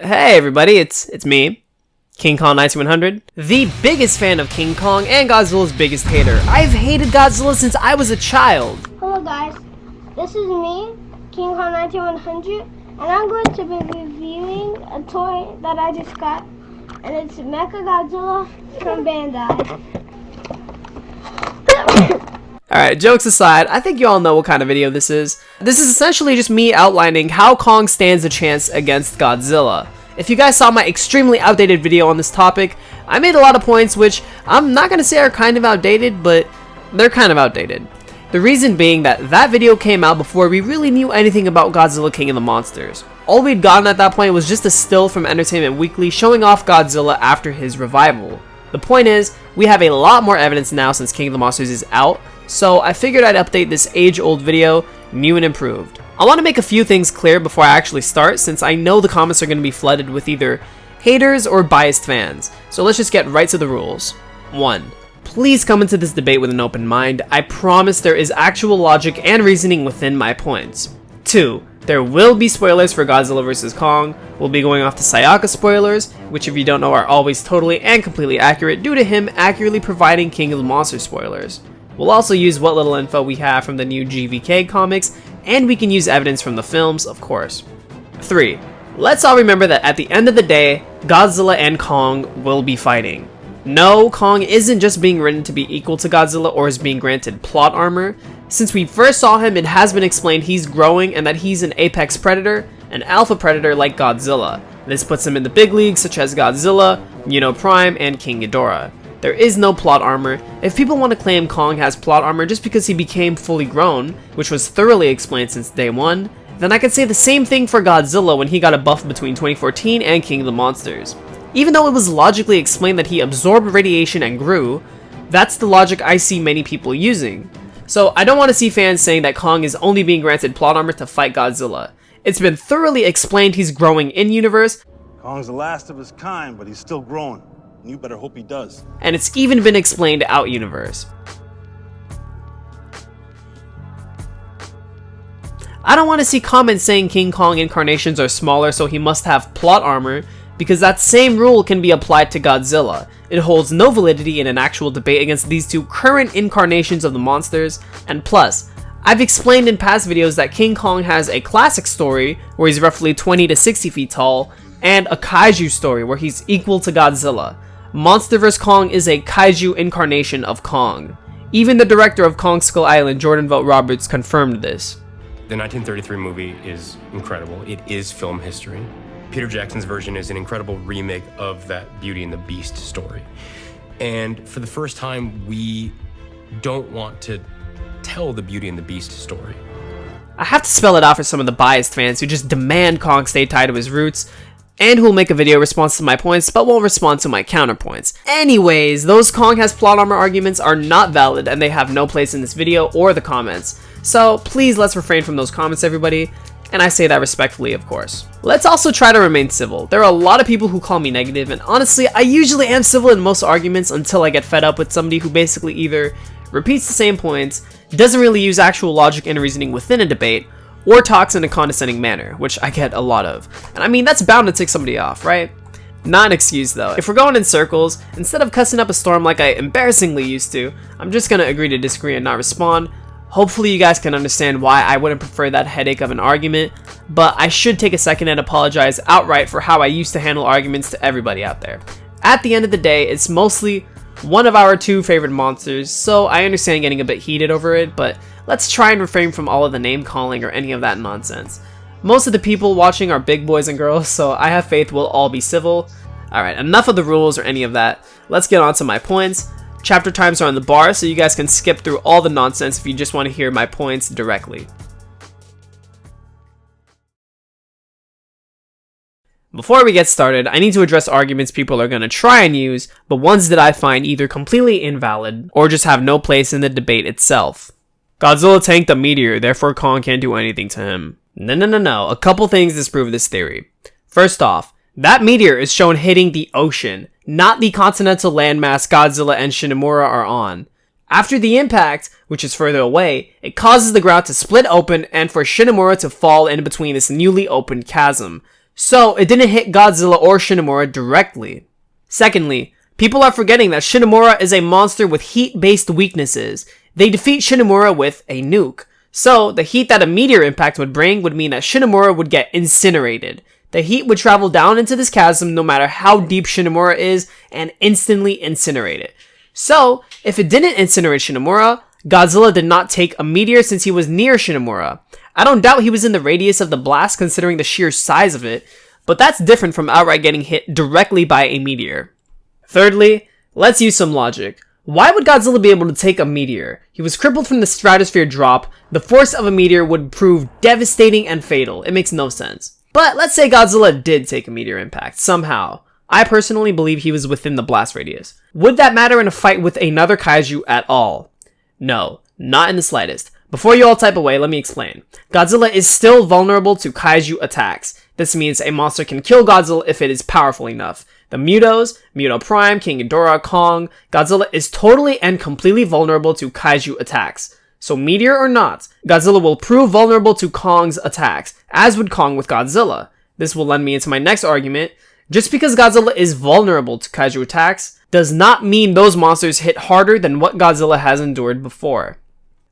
Hey everybody, it's me, King Kong 9100, the biggest fan of King Kong and Godzilla's biggest hater. I've hated Godzilla since I was a child. Hello guys, this is me, King Kong 9100, and I'm going to be reviewing a toy that I just got, and it's Mecha Godzilla from Bandai. Alright, jokes aside, I think you all know what kind of video this is. This is essentially just me outlining how Kong stands a chance against Godzilla. If you guys saw my extremely outdated video on this topic, I made a lot of points which I'm not going to say are kind of outdated, but they're kind of outdated. The reason being that video came out before we really knew anything about Godzilla King of the Monsters. All we'd gotten at that point was just a still from Entertainment Weekly showing off Godzilla after his revival. The point is, we have a lot more evidence now since King of the Monsters is out, so I figured I'd update this age-old video, new and improved. I want to make a few things clear before I actually start, since I know the comments are going to be flooded with either haters or biased fans, so let's just get right to the rules. 1. Please come into this debate with an open mind. I promise there is actual logic and reasoning within my points. 2. There will be spoilers for Godzilla vs. Kong. We'll be going off the Sayaka spoilers, which if you don't know are always totally and completely accurate due to him accurately providing King of the Monsters spoilers. We'll also use what little info we have from the new GVK comics, and we can use evidence from the films, of course. 3. Let's all remember that at the end of the day, Godzilla and Kong will be fighting. No, Kong isn't just being written to be equal to Godzilla or is being granted plot armor. Since we first saw him, it has been explained he's growing and that he's an apex predator, an alpha predator like Godzilla. This puts him in the big leagues such as Godzilla, Prime, and King Ghidorah. There is no plot armor. If people want to claim Kong has plot armor just because he became fully grown, which was thoroughly explained since day one, then I could say the same thing for Godzilla when he got a buff between 2014 and King of the Monsters. Even though it was logically explained that he absorbed radiation and grew, that's the logic I see many people using. So I don't want to see fans saying that Kong is only being granted plot armor to fight Godzilla. It's been thoroughly explained he's growing in-universe. Kong's the last of his kind, but he's still growing. You better hope he does. And it's even been explained out-universe. I don't want to see comments saying King Kong incarnations are smaller so he must have plot armor, because that same rule can be applied to Godzilla. It holds no validity in an actual debate against these two current incarnations of the monsters, and plus, I've explained in past videos that King Kong has a classic story where he's roughly 20 to 60 feet tall, and a kaiju story where he's equal to Godzilla. Monster vs. Kong is a kaiju incarnation of Kong. Even the director of Kong Skull Island, Jordan Vogt Roberts, confirmed this. The 1933 movie is incredible. It is film history. Peter Jackson's version is an incredible remake of that Beauty and the Beast story. And for the first time, we don't want to tell the Beauty and the Beast story. I have to spell it out for some of the biased fans who just demand Kong stay tied to his roots, and who will make a video response to my points but won't respond to my counterpoints. Anyways, those Kong has plot armor arguments are not valid and they have no place in this video or the comments. So please let's refrain from those comments, everybody, and I say that respectfully, of course. Let's also try to remain civil. There are a lot of people who call me negative, and honestly, I usually am civil in most arguments until I get fed up with somebody who basically either repeats the same points, doesn't really use actual logic and reasoning within a debate, or talks in a condescending manner, which I get a lot of. And I mean, that's bound to tick somebody off, right? Not an excuse though. If we're going in circles, instead of cussing up a storm like I embarrassingly used to, I'm just gonna agree to disagree and not respond. Hopefully you guys can understand why I wouldn't prefer that headache of an argument, but I should take a second and apologize outright for how I used to handle arguments to everybody out there. At the end of the day, it's mostly one of our two favorite monsters, so I understand getting a bit heated over it, but let's try and refrain from all of the name calling or any of that nonsense. Most of the people watching are big boys and girls, so I have faith we'll all be civil. Alright, enough of the rules or any of that. Let's get on to my points. Chapter times are on the bar, so you guys can skip through all the nonsense if you just want to hear my points directly. Before we get started, I need to address arguments people are going to try and use, but ones that I find either completely invalid or just have no place in the debate itself. Godzilla tanked a meteor, therefore Kong can't do anything to him. No. A couple things disprove this theory. First off, that meteor is shown hitting the ocean, not the continental landmass Godzilla and Shinomura are on. After the impact, which is further away, it causes the ground to split open and for Shinomura to fall in between this newly opened chasm. so it didn't hit Godzilla or Shinomura directly. Secondly, people are forgetting that Shinomura is a monster with heat-based weaknesses. They defeat Shinomura with a nuke. So, the heat that a meteor impact would bring would mean that Shinomura would get incinerated. The heat would travel down into this chasm no matter how deep Shinomura is and instantly incinerate it. So, if it didn't incinerate Shinomura, Godzilla did not take a meteor since he was near Shinomura. I don't doubt he was in the radius of the blast considering the sheer size of it, but that's different from outright getting hit directly by a meteor. Thirdly, let's use some logic. Why would Godzilla be able to take a meteor? He was crippled from the stratosphere drop. The force of a meteor would prove devastating and fatal. It makes no sense. But let's say Godzilla did take a meteor impact, somehow. I personally believe he was within the blast radius. Would that matter in a fight with another kaiju at all? No, not in the slightest. Before you all type away, let me explain. Godzilla is still vulnerable to kaiju attacks. This means a monster can kill Godzilla if it is powerful enough. The Mutos, Muto Prime, King Ghidorah, Kong, Godzilla is totally and completely vulnerable to kaiju attacks. So meteor or not, Godzilla will prove vulnerable to Kong's attacks, as would Kong with Godzilla. This will lend me into my next argument. Just because Godzilla is vulnerable to kaiju attacks, does not mean those monsters hit harder than what Godzilla has endured before.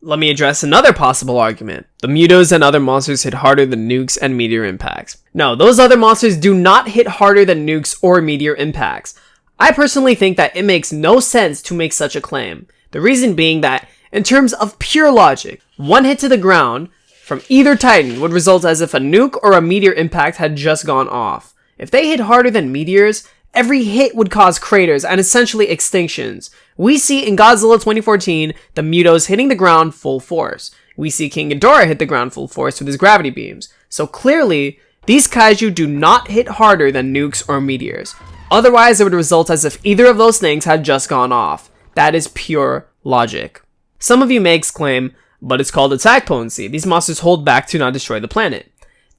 Let me address another possible argument. The Mutos and other monsters hit harder than nukes and meteor impacts. No, those other monsters do not hit harder than nukes or meteor impacts. I personally think that it makes no sense to make such a claim. The reason being that, in terms of pure logic, one hit to the ground from either Titan would result as if a nuke or a meteor impact had just gone off. If they hit harder than meteors, every hit would cause craters and essentially extinctions. We see in Godzilla 2014, the Mutos hitting the ground full force. We see King Ghidorah hit the ground full force with his gravity beams. So clearly, these kaiju do not hit harder than nukes or meteors. Otherwise, it would result as if either of those things had just gone off. That is pure logic. Some of you may exclaim, but it's called attack potency. These monsters hold back to not destroy the planet.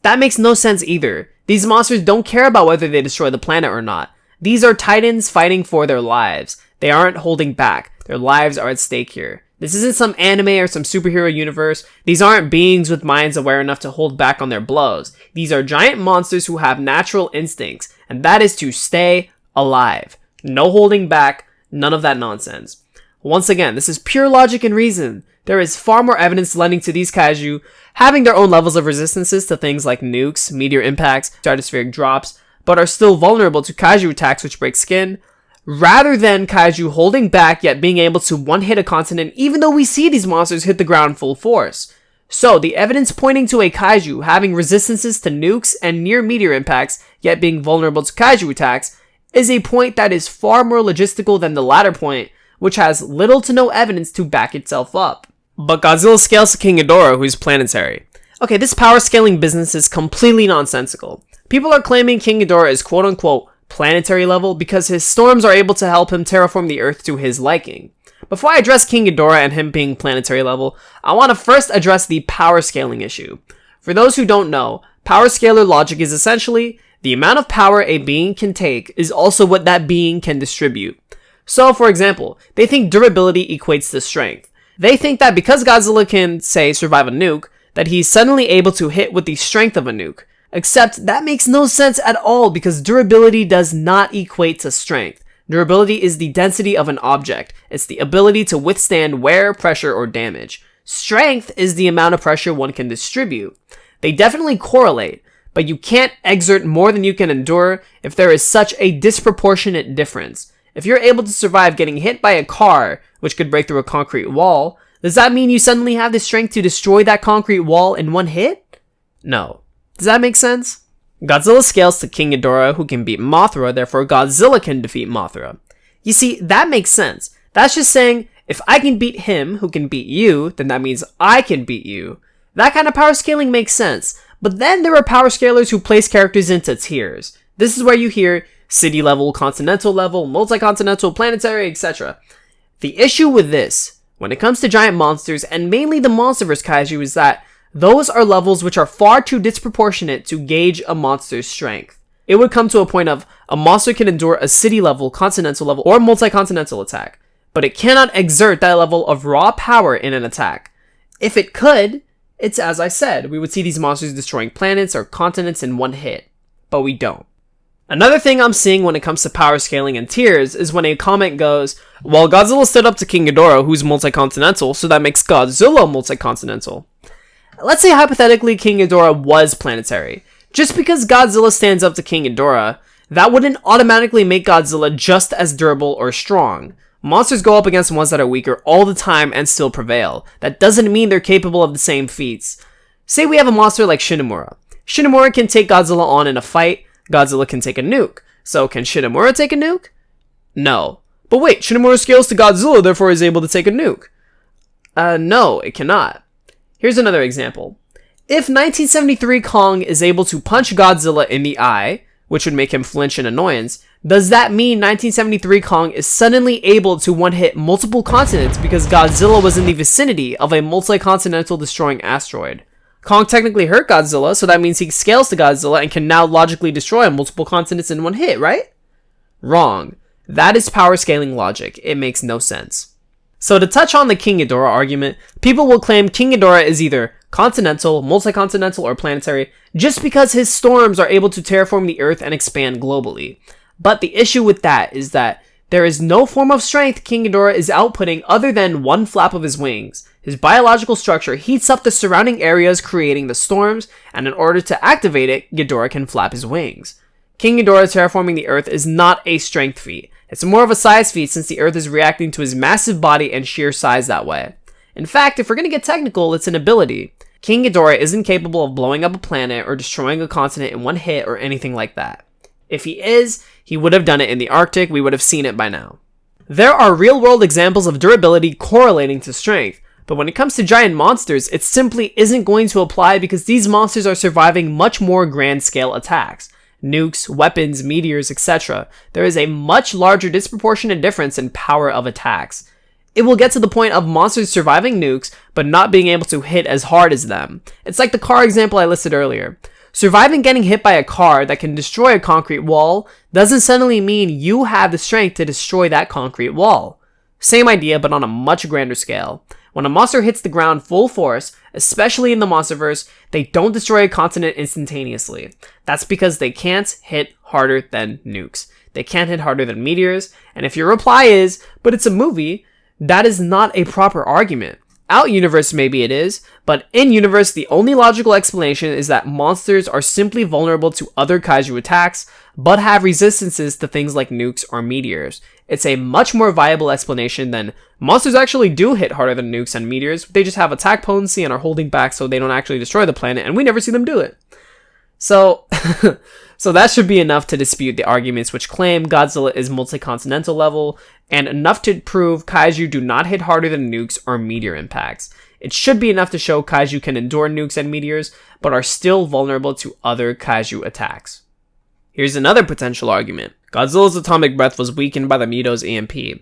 That makes no sense either. These monsters don't care about whether they destroy the planet or not. These are titans fighting for their lives. They aren't holding back. Their lives are at stake here. This isn't some anime or some superhero universe. These aren't beings with minds aware enough to hold back on their blows. These are giant monsters who have natural instincts, and that is to stay alive. No holding back, none of that nonsense. Once again, this is pure logic and reason. There is far more evidence lending to these kaiju having their own levels of resistances to things like nukes, meteor impacts, stratospheric drops, but are still vulnerable to kaiju attacks which break skin, rather than kaiju holding back yet being able to one-hit a continent even though we see these monsters hit the ground full force. So, the evidence pointing to a kaiju having resistances to nukes and near meteor impacts yet being vulnerable to kaiju attacks is a point that is far more logistical than the latter point, which has little to no evidence to back itself up. But Godzilla scales to King Ghidorah, who is planetary. Okay, this power scaling business is completely nonsensical. People are claiming King Ghidorah is quote-unquote planetary level because his storms are able to help him terraform the Earth to his liking. Before I address King Ghidorah and him being planetary level, I want to first address the power scaling issue. For those who don't know, power scalar logic is essentially the amount of power a being can take is also what that being can distribute. So, for example, they think durability equates to strength. They think that because Godzilla can, say, survive a nuke, that he's suddenly able to hit with the strength of a nuke. Except that makes no sense at all because durability does not equate to strength. Durability is the density of an object. It's the ability to withstand wear, pressure, or damage. Strength is the amount of pressure one can distribute. They definitely correlate, but you can't exert more than you can endure if there is such a disproportionate difference. If you're able to survive getting hit by a car, which could break through a concrete wall, does that mean you suddenly have the strength to destroy that concrete wall in one hit? No. Does that make sense? Godzilla scales to King Ghidorah, who can beat Mothra, therefore Godzilla can defeat Mothra. You see, that makes sense. That's just saying, if I can beat him, who can beat you, then that means I can beat you. That kind of power scaling makes sense. But then there are power scalers who place characters into tiers. This is where you hear city level, continental level, multi-continental, planetary, etc. The issue with this, when it comes to giant monsters, and mainly the Monsterverse kaiju, is that those are levels which are far too disproportionate to gauge a monster's strength. It would come to a point of a monster can endure a city level, continental level, or multi-continental attack, but it cannot exert that level of raw power in an attack. If it could, it's as I said, we would see these monsters destroying planets or continents in one hit. but we don't. Another thing I'm seeing when it comes to power scaling and tiers is when a comment goes, well, Godzilla stood up to King Ghidorah, who's multi-continental, so that makes Godzilla multi-continental. Let's say hypothetically King Ghidorah was planetary. Just because Godzilla stands up to King Ghidorah, that wouldn't automatically make Godzilla just as durable or strong. Monsters go up against ones that are weaker all the time and still prevail. That doesn't mean they're capable of the same feats. Say we have a monster like Shinomura. Shinomura can take Godzilla on in a fight. Godzilla can take a nuke. So can Shinomura take a nuke? No. But wait, Shinomura scales to Godzilla, therefore is able to take a nuke. No, it cannot. Here's another example. If 1973 Kong is able to punch Godzilla in the eye, which would make him flinch in annoyance, does that mean 1973 Kong is suddenly able to one-hit multiple continents because Godzilla was in the vicinity of a multi-continental destroying asteroid? Kong technically hurt Godzilla, so that means he scales to Godzilla and can now logically destroy multiple continents in one hit, right? Wrong. That is power scaling logic. It makes no sense. So to touch on the King Ghidorah argument, people will claim King Ghidorah is either continental, multi-continental, or planetary just because his storms are able to terraform the Earth and expand globally. But the issue with that is that there is no form of strength King Ghidorah is outputting other than one flap of his wings. His biological structure heats up the surrounding areas, creating the storms, and in order to activate it, Ghidorah can flap his wings. King Ghidorah terraforming the Earth is not a strength feat. It's more of a size feat since the Earth is reacting to his massive body and sheer size that way. In fact, if we're going to get technical, it's an ability. King Ghidorah isn't capable of blowing up a planet or destroying a continent in one hit or anything like that. If he is, he would have done it in the Arctic, we would have seen it by now. There are real-world examples of durability correlating to strength, but when it comes to giant monsters, it simply isn't going to apply because these monsters are surviving much more grand-scale attacks. Nukes, weapons, meteors, etc. There is a much larger disproportionate difference in power of attacks. It will get to the point of monsters surviving nukes, but not being able to hit as hard as them. It's like the car example I listed earlier. Surviving getting hit by a car that can destroy a concrete wall doesn't suddenly mean you have the strength to destroy that concrete wall. Same idea, but on a much grander scale. When a monster hits the ground full force, especially in the Monsterverse, they don't destroy a continent instantaneously. That's because they can't hit harder than nukes. They can't hit harder than meteors, and if your reply is, but it's a movie, that is not a proper argument. Out-universe maybe it is, but in-universe the only logical explanation is that monsters are simply vulnerable to other kaiju attacks, but have resistances to things like nukes or meteors. It's a much more viable explanation than monsters actually do hit harder than nukes and meteors, they just have attack potency and are holding back so they don't actually destroy the planet, and we never see them do it. So that should be enough to dispute the arguments which claim Godzilla is multi-continental level, and enough to prove kaiju do not hit harder than nukes or meteor impacts. It should be enough to show kaiju can endure nukes and meteors, but are still vulnerable to other kaiju attacks. Here's another potential argument. Godzilla's atomic breath was weakened by the Muto's EMP.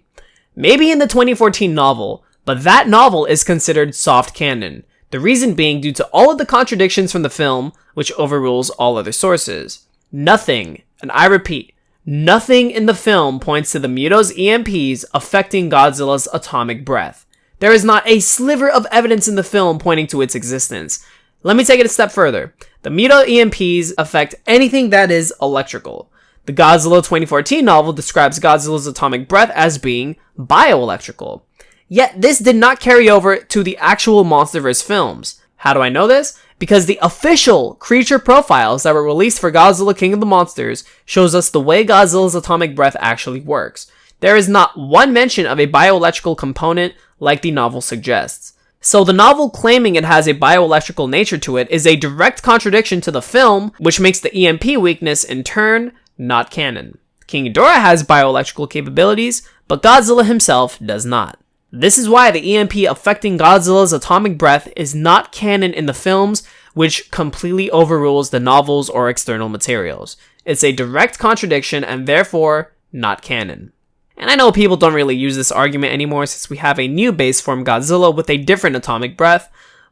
Maybe in the 2014 novel, but that novel is considered soft canon. The reason being due to all of the contradictions from the film, which overrules all other sources. Nothing, and I repeat, nothing in the film points to the Muto's EMPs affecting Godzilla's atomic breath. There is not a sliver of evidence in the film pointing to its existence. Let me take it a step further. The Muto EMPs affect anything that is electrical. The Godzilla 2014 novel describes Godzilla's atomic breath as being bioelectrical. Yet this did not carry over to the actual Monsterverse films. How do I know this? Because the official creature profiles that were released for Godzilla King of the Monsters shows us the way Godzilla's atomic breath actually works. There is not one mention of a bioelectrical component like the novel suggests. So the novel claiming it has a bioelectrical nature to it is a direct contradiction to the film, which makes the EMP weakness in turn not canon. King Ghidorah has bioelectrical capabilities, but Godzilla himself does not. This is why the EMP affecting Godzilla's atomic breath is not canon in the films, which completely overrules the novels or external materials. It's a direct contradiction and therefore not canon. And I know people don't really use this argument anymore since we have a new base form Godzilla with a different atomic breath,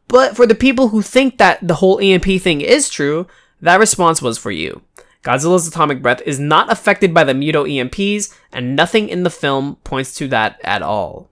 but for the people who think that the whole EMP thing is true, that response was for you. Godzilla's atomic breath is not affected by the Muto EMPs, and nothing in the film points to that at all.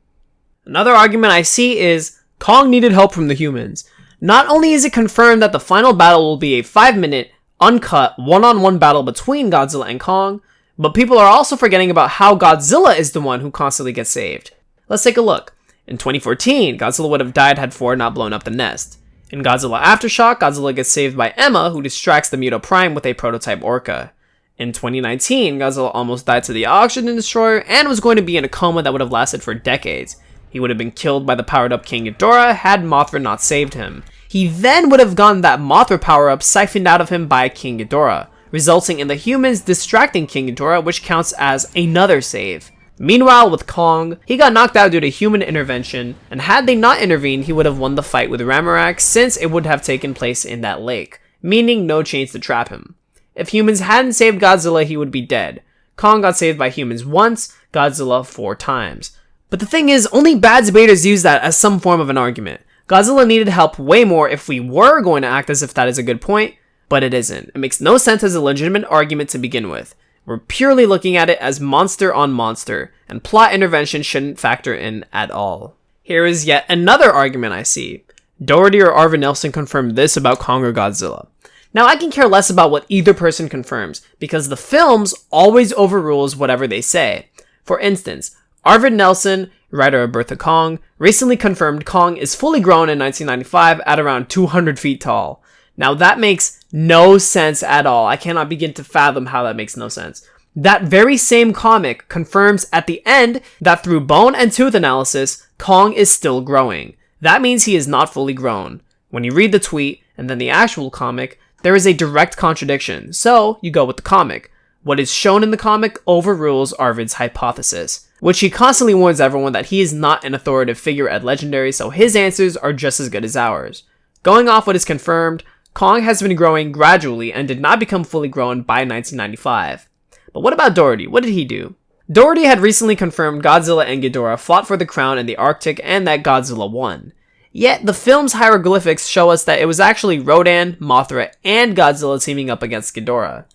Another argument I see is Kong needed help from the humans. Not only is it confirmed that the final battle will be a 5-minute, uncut one-on-one battle between Godzilla and Kong, but people are also forgetting about how Godzilla is the one who constantly gets saved. Let's take a look. In 2014, Godzilla would have died had Ford not blown up the nest. In Godzilla Aftershock, Godzilla gets saved by Emma, who distracts the Muto Prime with a prototype orca. In 2019, Godzilla almost died to the Oxygen Destroyer and was going to be in a coma that would have lasted for decades. He would have been killed by the powered-up King Ghidorah had Mothra not saved him. He then would have gotten that Mothra power-up siphoned out of him by King Ghidorah, resulting in the humans distracting King Ghidorah, which counts as another save. Meanwhile, with Kong, he got knocked out due to human intervention, and had they not intervened, he would have won the fight with Ramarak since it would have taken place in that lake, meaning no chains to trap him. If humans hadn't saved Godzilla, he would be dead. Kong got saved by humans once, Godzilla 4 times. But the thing is, only bad debaters use that as some form of an argument. Godzilla needed help way more if we were going to act as if that is a good point, but it isn't. It makes no sense as a legitimate argument to begin with. We're purely looking at it as monster on monster, and plot intervention shouldn't factor in at all. Here is yet another argument I see. Doherty or Arvid Nelson confirmed this about Kong or Godzilla. Now I can care less about what either person confirms, because the films always overrules whatever they say. For instance, Arvid Nelson, writer of Birth of Kong, recently confirmed Kong is fully grown in 1995 at around 200 feet tall. Now that makes no sense at all. I cannot begin to fathom how that makes no sense. That very same comic confirms at the end that through bone and tooth analysis, Kong is still growing. That means he is not fully grown. When you read the tweet and then the actual comic, there is a direct contradiction, so you go with the comic. What is shown in the comic overrules Arvid's hypothesis, which he constantly warns everyone that he is not an authoritative figure at Legendary, so his answers are just as good as ours. Going off what is confirmed, Kong has been growing gradually and did not become fully grown by 1995. But what about Doherty? What did he do? Doherty had recently confirmed Godzilla and Ghidorah fought for the crown in the Arctic and that Godzilla won. Yet the film's hieroglyphics show us that it was actually Rodan, Mothra, and Godzilla teaming up against Ghidorah.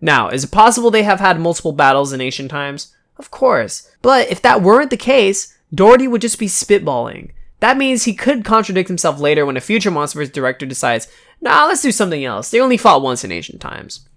Now, is it possible they have had multiple battles in ancient times? Of course. But if that weren't the case, Doherty would just be spitballing. That means he could contradict himself later when a future Monsterverse director decides, nah, let's do something else. They only fought once in ancient times.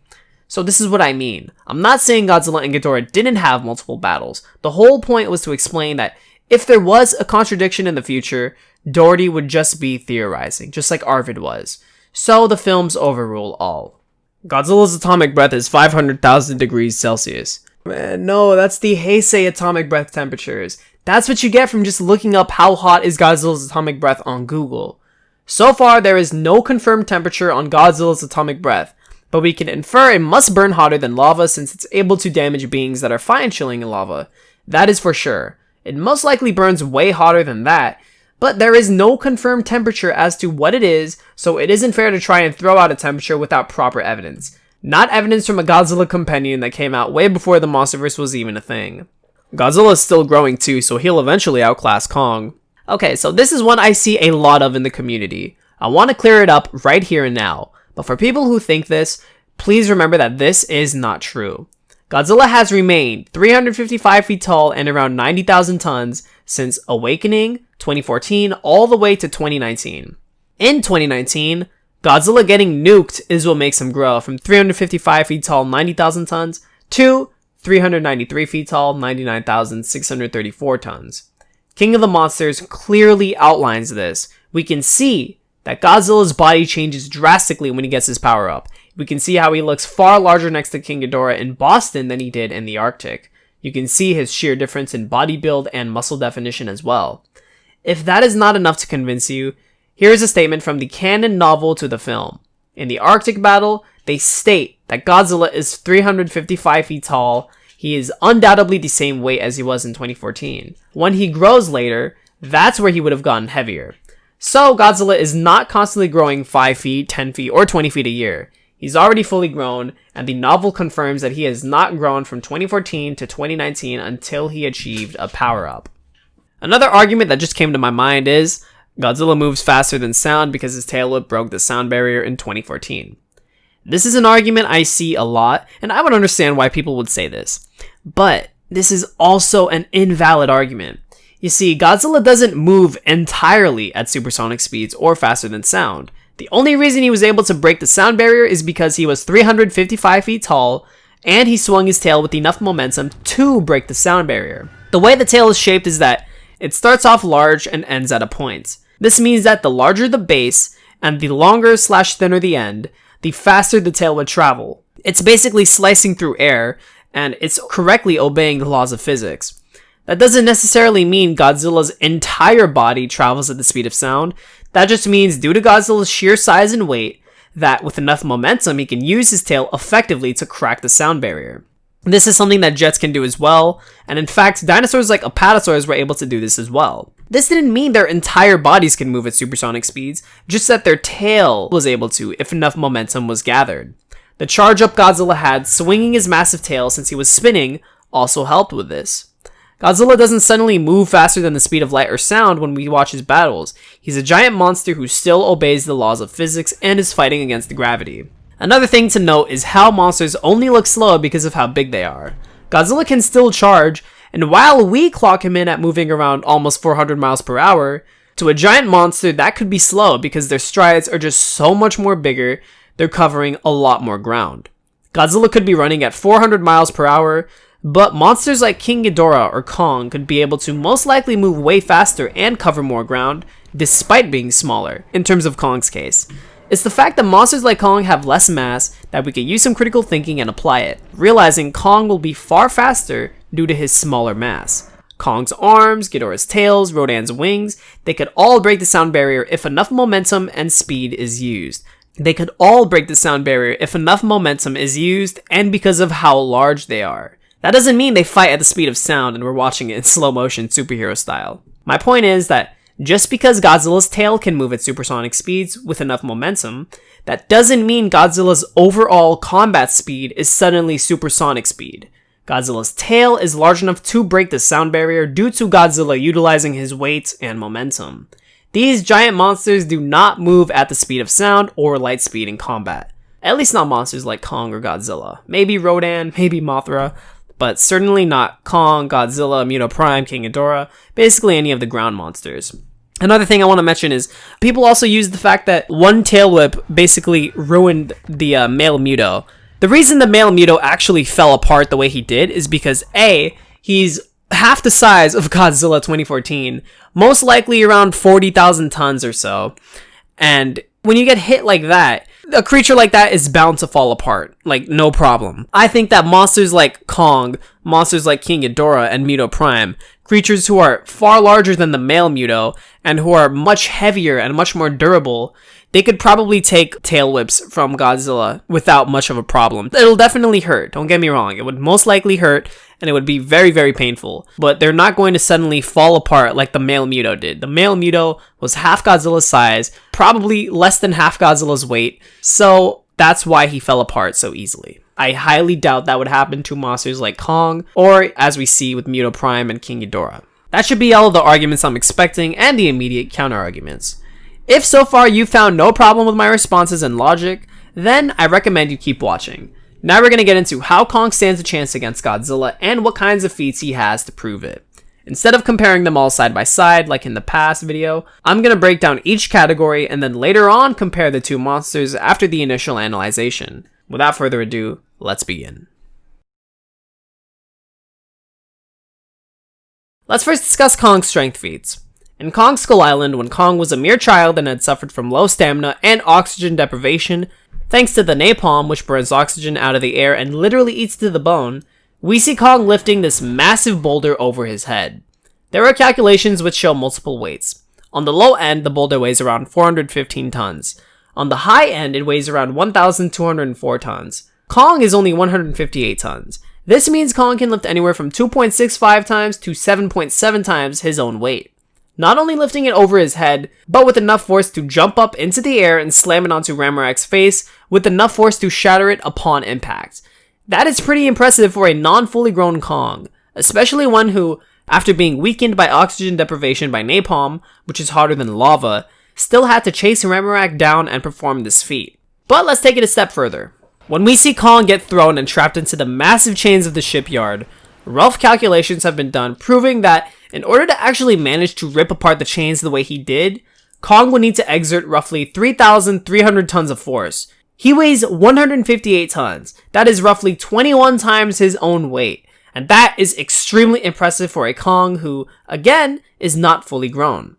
So this is what I mean. I'm not saying Godzilla and Ghidorah didn't have multiple battles. The whole point was to explain that if there was a contradiction in the future, Doherty would just be theorizing, just like Arvid was. So the films overrule all. Godzilla's atomic breath is 500,000 degrees Celsius. Man, no, that's the Heisei atomic breath temperatures. That's what you get from just looking up how hot is Godzilla's atomic breath on Google. So far, there is no confirmed temperature on Godzilla's atomic breath, but we can infer it must burn hotter than lava since it's able to damage beings that are fine chilling in lava. That is for sure. It most likely burns way hotter than that, but there is no confirmed temperature as to what it is, so it isn't fair to try and throw out a temperature without proper evidence. Not evidence from a Godzilla companion that came out way before the Monsterverse was even a thing. Godzilla is still growing too, so he'll eventually outclass Kong. Okay, so this is one I see a lot of in the community. I want to clear it up right here and now, but for people who think this, please remember that this is not true. Godzilla has remained 355 feet tall and around 90,000 tons since Awakening, 2014, all the way to 2019. In 2019, Godzilla getting nuked is what makes him grow from 355 feet tall, 90,000 tons, to 393 feet tall, 99,634 tons. King of the Monsters clearly outlines this. We can see that Godzilla's body changes drastically when he gets his power up. We can see how he looks far larger next to King Ghidorah in Boston than he did in the Arctic. You can see his sheer difference in body build and muscle definition as well. If that is not enough to convince you, here is a statement from the canon novel to the film. In the Arctic battle, they state that Godzilla is 355 feet tall. He is undoubtedly the same weight as he was in 2014. When he grows later, that's where he would have gotten heavier. So Godzilla is not constantly growing 5 feet, 10 feet, or 20 feet a year. He's already fully grown, and the novel confirms that he has not grown from 2014 to 2019 until he achieved a power-up. Another argument that just came to my mind is Godzilla moves faster than sound because his tail whip broke the sound barrier in 2014. This is an argument I see a lot, and I would understand why people would say this. But this is also an invalid argument. You see, Godzilla doesn't move entirely at supersonic speeds or faster than sound. The only reason he was able to break the sound barrier is because he was 355 feet tall, and he swung his tail with enough momentum to break the sound barrier. The way the tail is shaped is that it starts off large and ends at a point. This means that the larger the base, and the longer/thinner the end, the faster the tail would travel. It's basically slicing through air, and it's correctly obeying the laws of physics. That doesn't necessarily mean Godzilla's entire body travels at the speed of sound. That just means, due to Godzilla's sheer size and weight, that with enough momentum he can use his tail effectively to crack the sound barrier. This is something that jets can do as well, and in fact, dinosaurs like apatosaurs were able to do this as well. This didn't mean their entire bodies can move at supersonic speeds, just that their tail was able to if enough momentum was gathered. The charge up Godzilla had, swinging his massive tail since he was spinning, also helped with this. Godzilla doesn't suddenly move faster than the speed of light or sound when we watch his battles. He's a giant monster who still obeys the laws of physics and is fighting against gravity. Another thing to note is how monsters only look slow because of how big they are. Godzilla can still charge, and while we clock him in at moving around almost 400 miles per hour, to a giant monster that could be slow because their strides are just so much more bigger, they're covering a lot more ground. Godzilla could be running at 400 miles per hour, but monsters like King Ghidorah or Kong could be able to most likely move way faster and cover more ground, despite being smaller, in terms of Kong's case. It's the fact that monsters like Kong have less mass that we can use some critical thinking and apply it, realizing Kong will be far faster due to his smaller mass. Kong's arms, Ghidorah's tails, Rodan's wings, they could all break the sound barrier if enough momentum and speed is used. They could all break the sound barrier if enough momentum is used and because of how large they are. That doesn't mean they fight at the speed of sound and we're watching it in slow motion superhero style. My point is that just because Godzilla's tail can move at supersonic speeds with enough momentum, that doesn't mean Godzilla's overall combat speed is suddenly supersonic speed. Godzilla's tail is large enough to break the sound barrier due to Godzilla utilizing his weight and momentum. These giant monsters do not move at the speed of sound or light speed in combat. At least not monsters like Kong or Godzilla. Maybe Rodan, maybe Mothra, but certainly not Kong, Godzilla, Muto Prime, King Ghidorah, basically any of the ground monsters. Another thing I want to mention is, people also use the fact that one tail whip basically ruined the male Muto. The reason the male Muto actually fell apart the way he did is because A, he's half the size of Godzilla 2014, most likely around 40,000 tons or so, and when you get hit like that, a creature like that is bound to fall apart, like no problem. I think that monsters like Kong, monsters like King Ghidorah and Muto Prime, creatures who are far larger than the male Muto and who are much heavier and much more durable, they could probably take tail whips from Godzilla without much of a problem. It'll definitely hurt, don't get me wrong, it would most likely hurt and it would be very, very painful, but they're not going to suddenly fall apart like the male Muto did. The male Muto was half Godzilla's size, probably less than half Godzilla's weight, so that's why he fell apart so easily. I highly doubt that would happen to monsters like Kong, or as we see with Muto Prime and King Ghidorah. That should be all of the arguments I'm expecting and the immediate counter-arguments. If so far you found no problem with my responses and logic, then I recommend you keep watching. Now we're going to get into how Kong stands a chance against Godzilla and what kinds of feats he has to prove it. Instead of comparing them all side by side like in the past video, I'm going to break down each category and then later on compare the two monsters after the initial analyzation. Without further ado, let's begin. Let's first discuss Kong's strength feats. In Kong's Skull Island, when Kong was a mere child and had suffered from low stamina and oxygen deprivation, thanks to the napalm, which burns oxygen out of the air and literally eats to the bone, we see Kong lifting this massive boulder over his head. There are calculations which show multiple weights. On the low end, the boulder weighs around 415 tons. On the high end, it weighs around 1,204 tons. Kong is only 158 tons. This means Kong can lift anywhere from 2.65 times to 7.7 times his own weight. Not only lifting it over his head, but with enough force to jump up into the air and slam it onto Ramorak's face, with enough force to shatter it upon impact. That is pretty impressive for a non-fully grown Kong, especially one who, after being weakened by oxygen deprivation by napalm, which is hotter than lava, still had to chase Ramorak down and perform this feat. But let's take it a step further. When we see Kong get thrown and trapped into the massive chains of the shipyard, rough calculations have been done proving that in order to actually manage to rip apart the chains the way he did, Kong would need to exert roughly 3,300 tons of force. He weighs 158 tons. That is roughly 21 times his own weight. And that is extremely impressive for a Kong who, again, is not fully grown.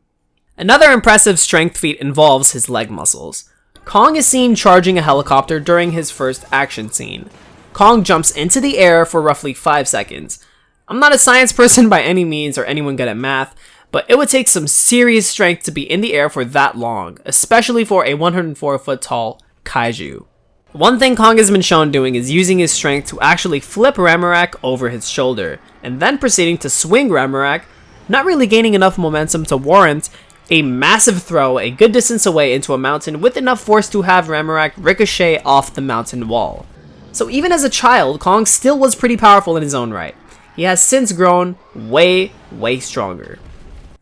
Another impressive strength feat involves his leg muscles. Kong is seen charging a helicopter during his first action scene. Kong jumps into the air for roughly 5 seconds. I'm not a science person by any means or anyone good at math, but it would take some serious strength to be in the air for that long, especially for a 104-foot tall kaiju. One thing Kong has been shown doing is using his strength to actually flip Ramorak over his shoulder, and then proceeding to swing Ramorak, not really gaining enough momentum to warrant a massive throw a good distance away into a mountain with enough force to have Ramorak ricochet off the mountain wall. So even as a child, Kong still was pretty powerful in his own right. He has since grown way stronger.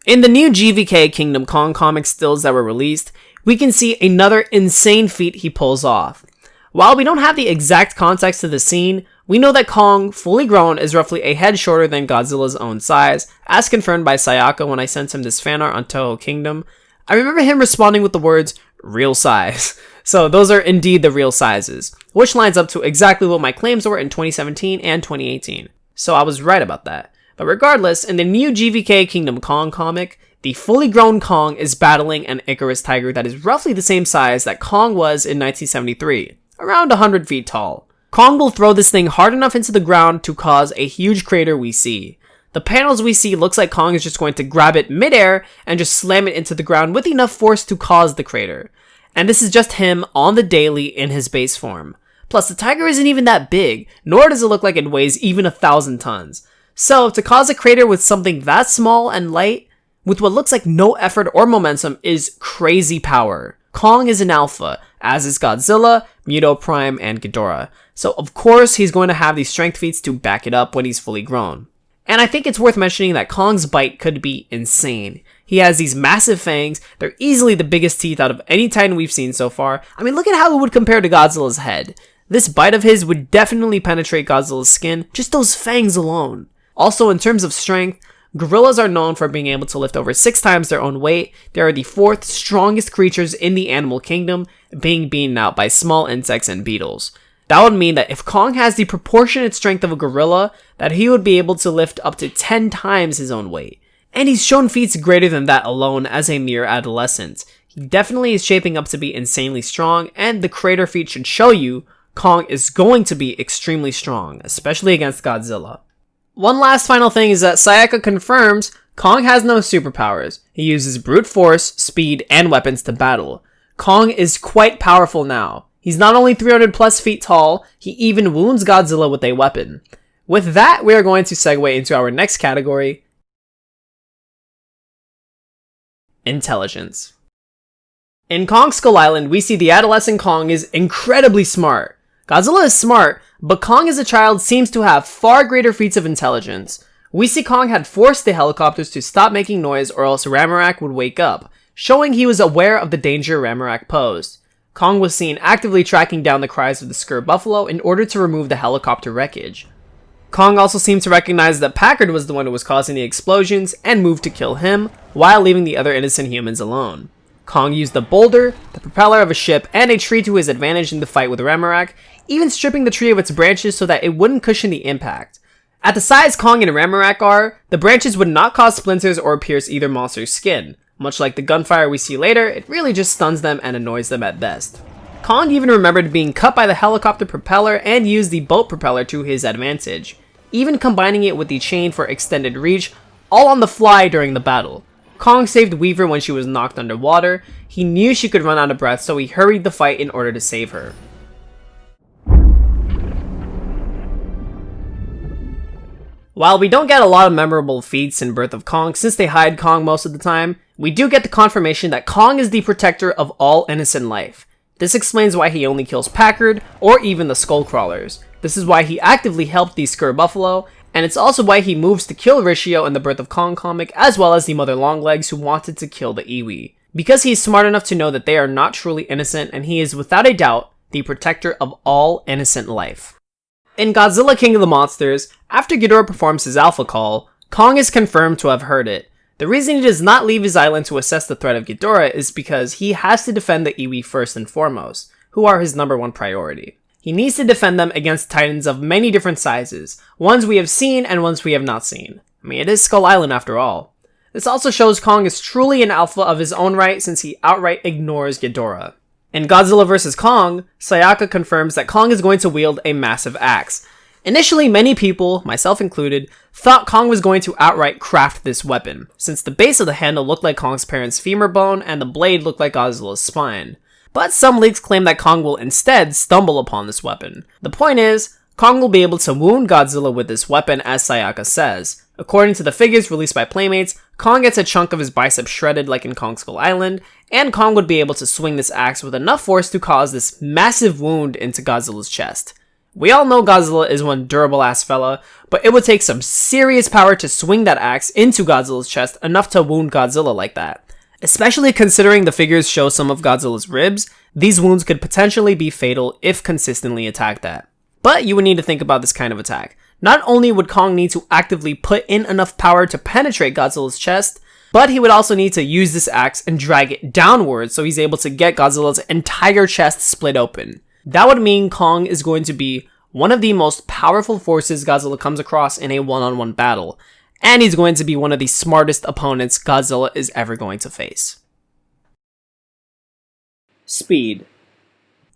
In the new GVK Kingdom Kong comic stills that were released, we can see another insane feat he pulls off. While we don't have the exact context to the scene, we know that Kong, fully grown, is roughly a head shorter than Godzilla's own size, as confirmed by Sayaka when I sent him this fan art on Toho Kingdom. I remember him responding with the words, "real size." So those are indeed the real sizes, which lines up to exactly what my claims were in 2017 and 2018. So I was right about that. But regardless, in the new GVK Kingdom Kong comic, the fully grown Kong is battling an Icarus tiger that is roughly the same size that Kong was in 1973, around 100 feet tall. Kong will throw this thing hard enough into the ground to cause a huge crater we see. The panels we see looks like Kong is just going to grab it midair and just slam it into the ground with enough force to cause the crater. And this is just him on the daily in his base form. Plus the tiger isn't even that big, nor does it look like it weighs even 1,000 tons. So to cause a crater with something that small and light, with what looks like no effort or momentum, is crazy power. Kong is an alpha, as is Godzilla, Muto Prime, and Ghidorah. So of course he's going to have these strength feats to back it up when he's fully grown. And I think it's worth mentioning that Kong's bite could be insane. He has these massive fangs, they're easily the biggest teeth out of any Titan we've seen so far. I mean, look at how it would compare to Godzilla's head. This bite of his would definitely penetrate Godzilla's skin, just those fangs alone. Also, in terms of strength, gorillas are known for being able to lift over 6 times their own weight. They are the 4th strongest creatures in the animal kingdom, being beaten out by small insects and beetles. That would mean that if Kong has the proportionate strength of a gorilla, that he would be able to lift up to 10 times his own weight. And he's shown feats greater than that alone as a mere adolescent. He definitely is shaping up to be insanely strong, and the crater feat should show you Kong is going to be extremely strong, especially against Godzilla. One last final thing is that Sayaka confirms Kong has no superpowers. He uses brute force, speed, and weapons to battle. Kong is quite powerful now. He's not only 300 plus feet tall, he even wounds Godzilla with a weapon. With that, we are going to segue into our next category, intelligence. In Kong Skull Island, we see the adolescent Kong is incredibly smart. Godzilla is smart, but Kong as a child seems to have far greater feats of intelligence. We see Kong had forced the helicopters to stop making noise or else Ramorak would wake up, showing he was aware of the danger Ramorak posed. Kong was seen actively tracking down the cries of the Skur Buffalo in order to remove the helicopter wreckage. Kong also seemed to recognize that Packard was the one who was causing the explosions and moved to kill him, while leaving the other innocent humans alone. Kong used the boulder, the propeller of a ship, and a tree to his advantage in the fight with Ramorak, even stripping the tree of its branches so that it wouldn't cushion the impact. At the size Kong and Ramorak are, the branches would not cause splinters or pierce either monster's skin. Much like the gunfire we see later, it really just stuns them and annoys them at best. Kong even remembered being cut by the helicopter propeller and used the boat propeller to his advantage, even combining it with the chain for extended reach, all on the fly during the battle. Kong saved Weaver when she was knocked underwater. He knew she could run out of breath, so he hurried the fight in order to save her. While we don't get a lot of memorable feats in Birth of Kong since they hide Kong most of the time, we do get the confirmation that Kong is the protector of all innocent life. This explains why he only kills Packard, or even the Skullcrawlers. This is why he actively helped the Skur Buffalo, and it's also why he moves to kill Rishio in the Birth of Kong comic, as well as the Mother Longlegs who wanted to kill the Iwi. Because he is smart enough to know that they are not truly innocent, and he is without a doubt the protector of all innocent life. In Godzilla King of the Monsters, after Ghidorah performs his alpha call, Kong is confirmed to have heard it. The reason he does not leave his island to assess the threat of Ghidorah is because he has to defend the Iwi first and foremost, who are his number one priority. He needs to defend them against titans of many different sizes, ones we have seen and ones we have not seen. I mean, it is Skull Island after all. This also shows Kong is truly an alpha of his own right since he outright ignores Ghidorah. In Godzilla vs. Kong, Sayaka confirms that Kong is going to wield a massive axe. Initially, many people, myself included, thought Kong was going to outright craft this weapon, since the base of the handle looked like Kong's parents' femur bone and the blade looked like Godzilla's spine. But some leaks claim that Kong will instead stumble upon this weapon. The point is, Kong will be able to wound Godzilla with this weapon, as Sayaka says. According to the figures released by Playmates, Kong gets a chunk of his bicep shredded like in Kong Skull Island, and Kong would be able to swing this axe with enough force to cause this massive wound into Godzilla's chest. We all know Godzilla is one durable ass fella, but it would take some serious power to swing that axe into Godzilla's chest enough to wound Godzilla like that. Especially considering the figures show some of Godzilla's ribs, these wounds could potentially be fatal if consistently attacked at. But you would need to think about this kind of attack. Not only would Kong need to actively put in enough power to penetrate Godzilla's chest, but he would also need to use this axe and drag it downwards so he's able to get Godzilla's entire chest split open. That would mean Kong is going to be one of the most powerful forces Godzilla comes across in a one-on-one battle, and he's going to be one of the smartest opponents Godzilla is ever going to face. Speed.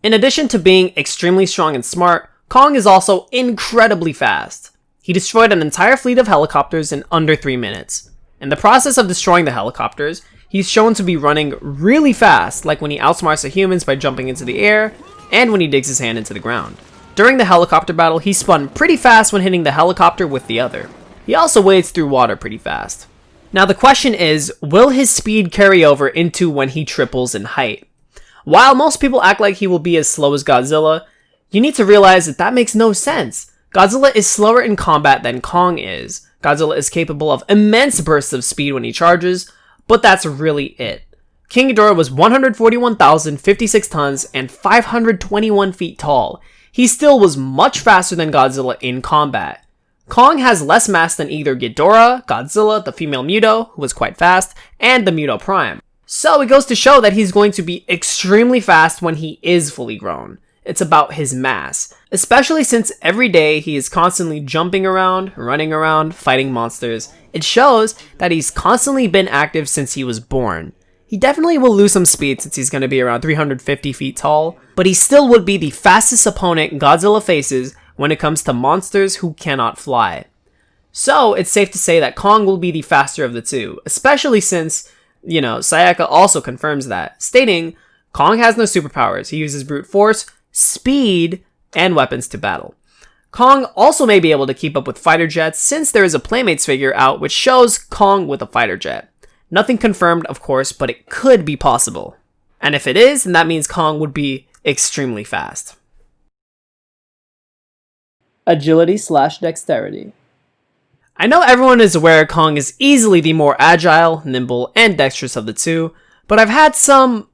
In addition to being extremely strong and smart, Kong is also incredibly fast. He destroyed an entire fleet of helicopters in under 3 minutes. In the process of destroying the helicopters, he's shown to be running really fast, like when he outsmarts the humans by jumping into the air, and when he digs his hand into the ground. During the helicopter battle, he spun pretty fast when hitting the helicopter with the other. He also wades through water pretty fast. Now the question is, will his speed carry over into when he triples in height? While most people act like he will be as slow as Godzilla, you need to realize that that makes no sense. Godzilla is slower in combat than Kong is. Godzilla is capable of immense bursts of speed when he charges, but that's really it. King Ghidorah was 141,056 tons and 521 feet tall. He still was much faster than Godzilla in combat. Kong has less mass than either Ghidorah, Godzilla, the female Muto, who was quite fast, and the Muto Prime. So it goes to show that he's going to be extremely fast when he is fully grown. It's about his mass, especially since every day he is constantly jumping around, running around, fighting monsters. It shows that he's constantly been active since he was born. He definitely will lose some speed since he's going to be around 350 feet tall, but he still would be the fastest opponent Godzilla faces when it comes to monsters who cannot fly. So it's safe to say that Kong will be the faster of the two, especially since, Sayaka also confirms that, stating, Kong has no superpowers, he uses brute force, speed, and weapons to battle. Kong also may be able to keep up with fighter jets since there is a Playmates figure out which shows Kong with a fighter jet. Nothing confirmed, of course, but it could be possible. And if it is, then that means Kong would be extremely fast. Agility/dexterity. I know everyone is aware Kong is easily the more agile, nimble, and dexterous of the two, but I've had some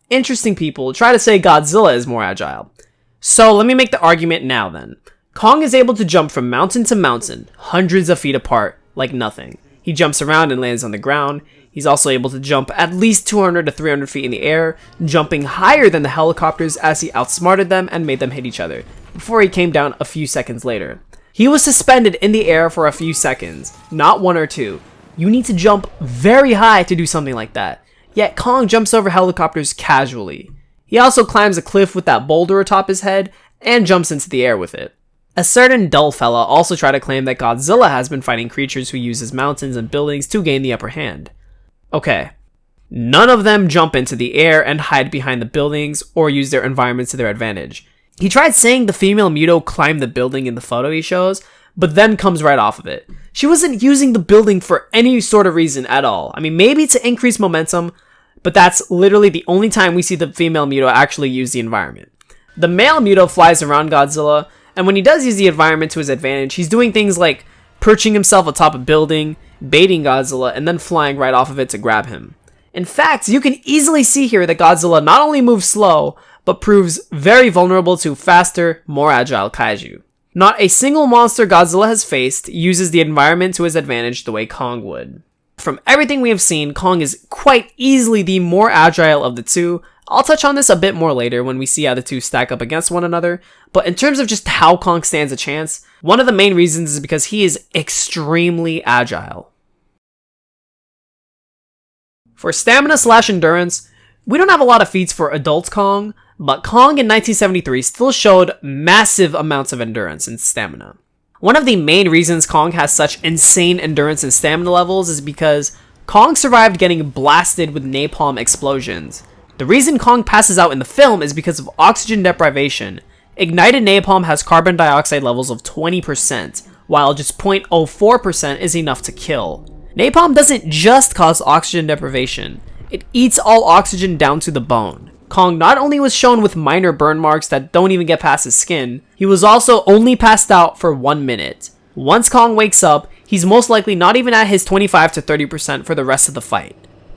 interesting people try to say Godzilla is more agile. So let me make the argument now then. Kong is able to jump from mountain to mountain, hundreds of feet apart, like nothing. He jumps around and lands on the ground. He's also able to jump at least 200 to 300 feet in the air, jumping higher than the helicopters as he outsmarted them and made them hit each other, before he came down a few seconds later. He was suspended in the air for a few seconds, not 1 or 2. You need to jump very high to do something like that. Yet Kong jumps over helicopters casually. He also climbs a cliff with that boulder atop his head and jumps into the air with it. A certain dull fella also tried to claim that Godzilla has been fighting creatures who uses mountains and buildings to gain the upper hand. Okay, none of them jump into the air and hide behind the buildings or use their environments to their advantage. He tried saying the female Muto climbed the building in the photo he shows, but then comes right off of it. She wasn't using the building for any sort of reason at all. I mean, maybe to increase momentum, but that's literally the only time we see the female Muto actually use the environment. The male Muto flies around Godzilla, and when he does use the environment to his advantage, he's doing things like perching himself atop a building, baiting Godzilla, and then flying right off of it to grab him. In fact, you can easily see here that Godzilla not only moves slow, but proves very vulnerable to faster, more agile kaiju. Not a single monster Godzilla has faced uses the environment to his advantage the way Kong would. From everything we have seen, Kong is quite easily the more agile of the two. I'll touch on this a bit more later when we see how the two stack up against one another, but in terms of just how Kong stands a chance, one of the main reasons is because he is extremely agile. For stamina/endurance, we don't have a lot of feats for adult Kong, but Kong in 1973 still showed massive amounts of endurance and stamina. One of the main reasons Kong has such insane endurance and stamina levels is because Kong survived getting blasted with napalm explosions. The reason Kong passes out in the film is because of oxygen deprivation. Ignited napalm has carbon dioxide levels of 20%, while just 0.04% is enough to kill. Napalm doesn't just cause oxygen deprivation, it eats all oxygen down to the bone. Kong not only was shown with minor burn marks that don't even get past his skin, he was also only passed out for 1 minute. Once Kong wakes up, he's most likely not even at his 25 to 30% for the rest of the fight.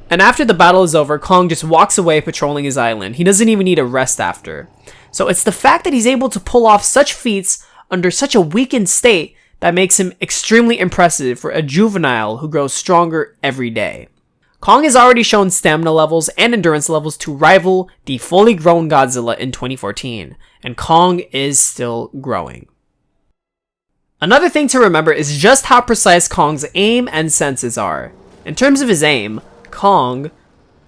And after the battle is over, Kong just walks away patrolling his island. He doesn't even need a rest after. So it's the fact that he's able to pull off such feats under such a weakened state that makes him extremely impressive for a juvenile who grows stronger every day. Kong has already shown stamina levels and endurance levels to rival the fully grown Godzilla in 2014, and Kong is still growing. Another thing to remember is just how precise Kong's aim and senses are. In terms of his aim, Kong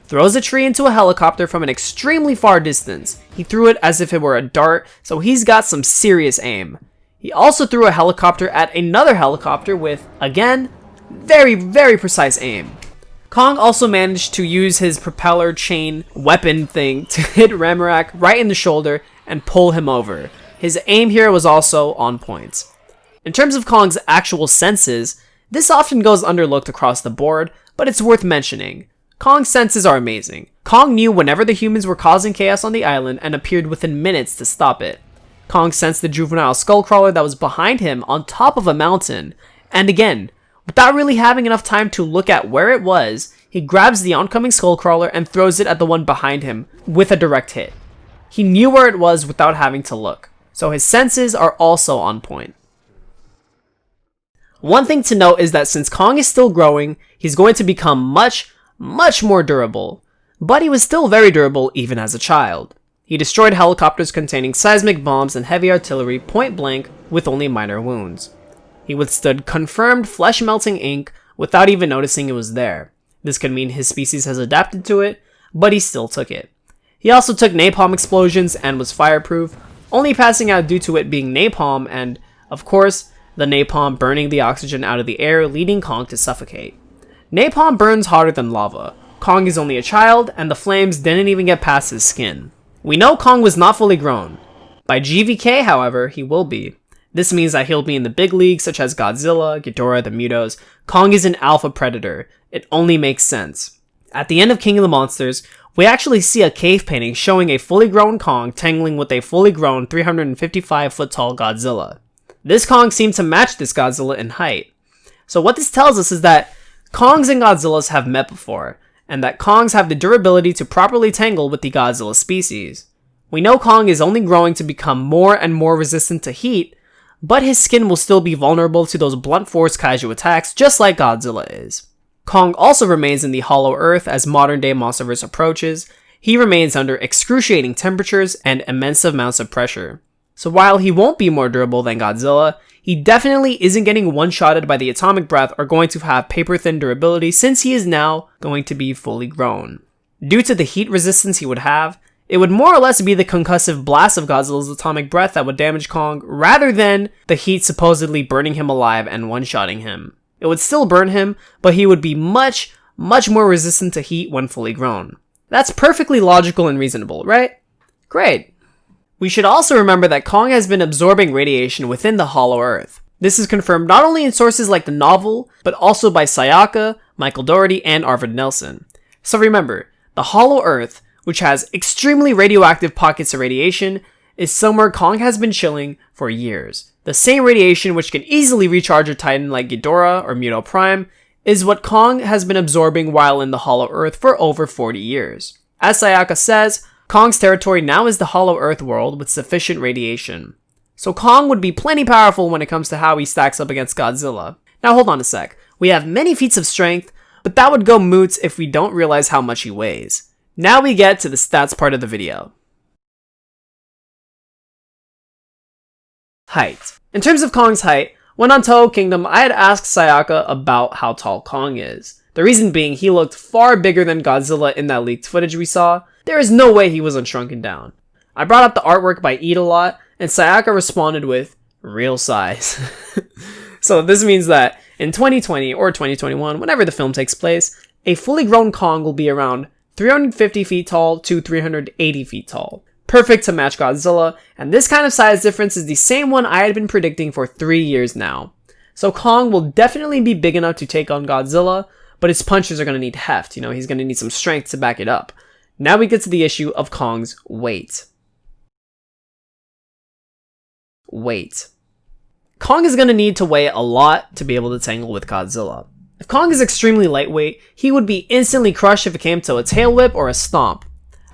throws a tree into a helicopter from an extremely far distance. He threw it as if it were a dart, so he's got some serious aim. He also threw a helicopter at another helicopter with, again, very precise aim. Kong also managed to use his propeller chain weapon thing to hit Ramarak right in the shoulder and pull him over. His aim here was also on point. In terms of Kong's actual senses, this often goes underlooked across the board, but it's worth mentioning. Kong's senses are amazing. Kong knew whenever the humans were causing chaos on the island and appeared within minutes to stop it. Kong sensed the juvenile skullcrawler that was behind him on top of a mountain, and again, without really having enough time to look at where it was, he grabs the oncoming skullcrawler and throws it at the one behind him with a direct hit. He knew where it was without having to look, so his senses are also on point. One thing to note is that since Kong is still growing, he's going to become much more durable, but he was still very durable even as a child. He destroyed helicopters containing seismic bombs and heavy artillery point blank with only minor wounds. He withstood confirmed flesh-melting ink without even noticing it was there. This could mean his species has adapted to it, but he still took it. He also took napalm explosions and was fireproof, only passing out due to it being napalm and, of course, the napalm burning the oxygen out of the air, leading Kong to suffocate. Napalm burns harder than lava. Kong is only a child, and the flames didn't even get past his skin. We know Kong was not fully grown. By GVK, however, he will be. This means that he'll be in the big leagues such as Godzilla, Ghidorah, the Mutos. Kong is an alpha predator. It only makes sense. At the end of King of the Monsters, we actually see a cave painting showing a fully grown Kong tangling with a fully grown 355-foot tall Godzilla. This Kong seemed to match this Godzilla in height. So what this tells us is that Kongs and Godzillas have met before, and that Kongs have the durability to properly tangle with the Godzilla species. We know Kong is only growing to become more and more resistant to heat, but his skin will still be vulnerable to those blunt force kaiju attacks just like Godzilla is. Kong also remains in the Hollow Earth as modern day Monsterverse approaches. He remains under excruciating temperatures and immense amounts of pressure. So while he won't be more durable than Godzilla, he definitely isn't getting one-shotted by the atomic breath or going to have paper-thin durability since he is now going to be fully grown. Due to the heat resistance he would have, it would more or less be the concussive blast of Godzilla's atomic breath that would damage Kong rather than the heat supposedly burning him alive and one-shotting him. It would still burn him, but he would be much more resistant to heat when fully grown. That's perfectly logical and reasonable, right? Great. We should also remember that Kong has been absorbing radiation within the Hollow Earth. This is confirmed not only in sources like the novel, but also by Sayaka, Michael Dougherty, and Arvid Nelson. So remember, the Hollow Earth, which has extremely radioactive pockets of radiation, is somewhere Kong has been chilling for years. The same radiation which can easily recharge a titan like Ghidorah or Muto Prime is what Kong has been absorbing while in the Hollow Earth for over 40 years. As Sayaka says, Kong's territory now is the Hollow Earth world with sufficient radiation. So Kong would be plenty powerful when it comes to how he stacks up against Godzilla. Now hold on a sec. We have many feats of strength, but that would go moot if we don't realize how much he weighs. Now we get to the stats part of the video. Height. In terms of Kong's height, when on Toho Kingdom, I had asked Sayaka about how tall Kong is. The reason being, he looked far bigger than Godzilla in that leaked footage we saw. There is no way he wasn't shrunken down. I brought up the artwork by Eat-A-Lot, and Sayaka responded with, real size. So this means that in 2020 or 2021, whenever the film takes place, a fully grown Kong will be around 350 feet tall to 380 feet tall. Perfect to match Godzilla, and this kind of size difference is the same one I had been predicting for 3 years now. So Kong will definitely be big enough to take on Godzilla, but his punches are going to need heft, he's going to need some strength to back it up. Now we get to the issue of Kong's weight. Weight. Kong is going to need to weigh a lot to be able to tangle with Godzilla. If Kong is extremely lightweight, he would be instantly crushed if it came to a tail whip or a stomp.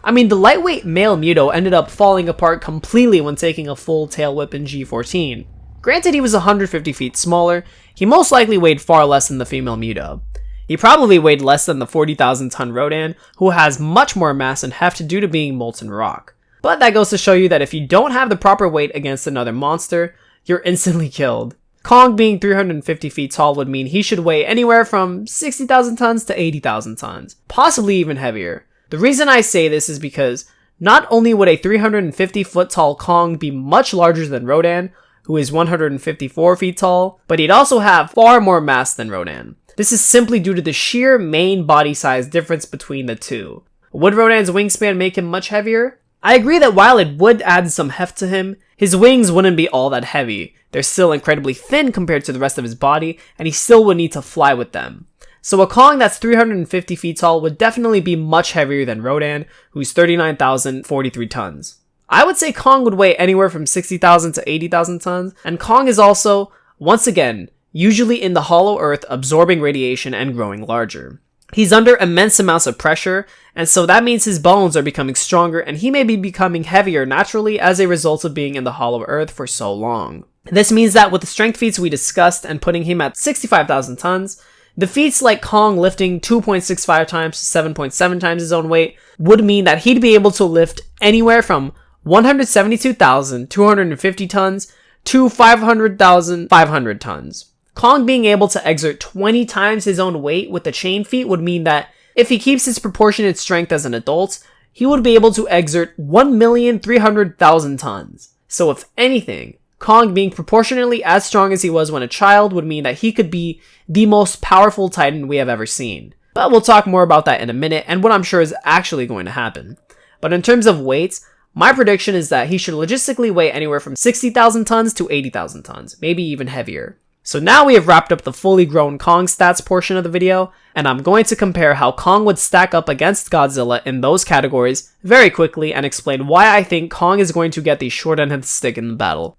I mean, the lightweight male Muto ended up falling apart completely when taking a full tail whip in G14. Granted, he was 150 feet smaller, he most likely weighed far less than the female Muto. He probably weighed less than the 40,000 ton Rodan, who has much more mass and heft due to being molten rock. But that goes to show you that if you don't have the proper weight against another monster, you're instantly killed. Kong being 350 feet tall would mean he should weigh anywhere from 60,000 tons to 80,000 tons, possibly even heavier. The reason I say this is because not only would a 350 foot tall Kong be much larger than Rodan, who is 154 feet tall, but he'd also have far more mass than Rodan. This is simply due to the sheer main body size difference between the two. Would Rodan's wingspan make him much heavier? I agree that while it would add some heft to him, his wings wouldn't be all that heavy. They're still incredibly thin compared to the rest of his body, and he still would need to fly with them. So a Kong that's 350 feet tall would definitely be much heavier than Rodan, who's 39,043 tons. I would say Kong would weigh anywhere from 60,000 to 80,000 tons, and Kong is also, once again, usually in the hollow earth absorbing radiation and growing larger. He's under immense amounts of pressure, and so that means his bones are becoming stronger and he may be becoming heavier naturally as a result of being in the hollow earth for so long. This means that with the strength feats we discussed and putting him at 65,000 tons, the feats like Kong lifting 2.65 times to 7.7 times his own weight would mean that he'd be able to lift anywhere from 172,250 tons to 500,500 tons. Kong being able to exert 20 times his own weight with the chain feat would mean that if he keeps his proportionate strength as an adult, he would be able to exert 1,300,000 tons. So if anything, Kong being proportionately as strong as he was when a child would mean that he could be the most powerful Titan we have ever seen. But we'll talk more about that in a minute and what I'm sure is actually going to happen. But in terms of weights, my prediction is that he should logistically weigh anywhere from 60,000 tons to 80,000 tons, maybe even heavier. So now we have wrapped up the fully grown Kong stats portion of the video, and I'm going to compare how Kong would stack up against Godzilla in those categories very quickly and explain why I think Kong is going to get the short end of the stick in the battle.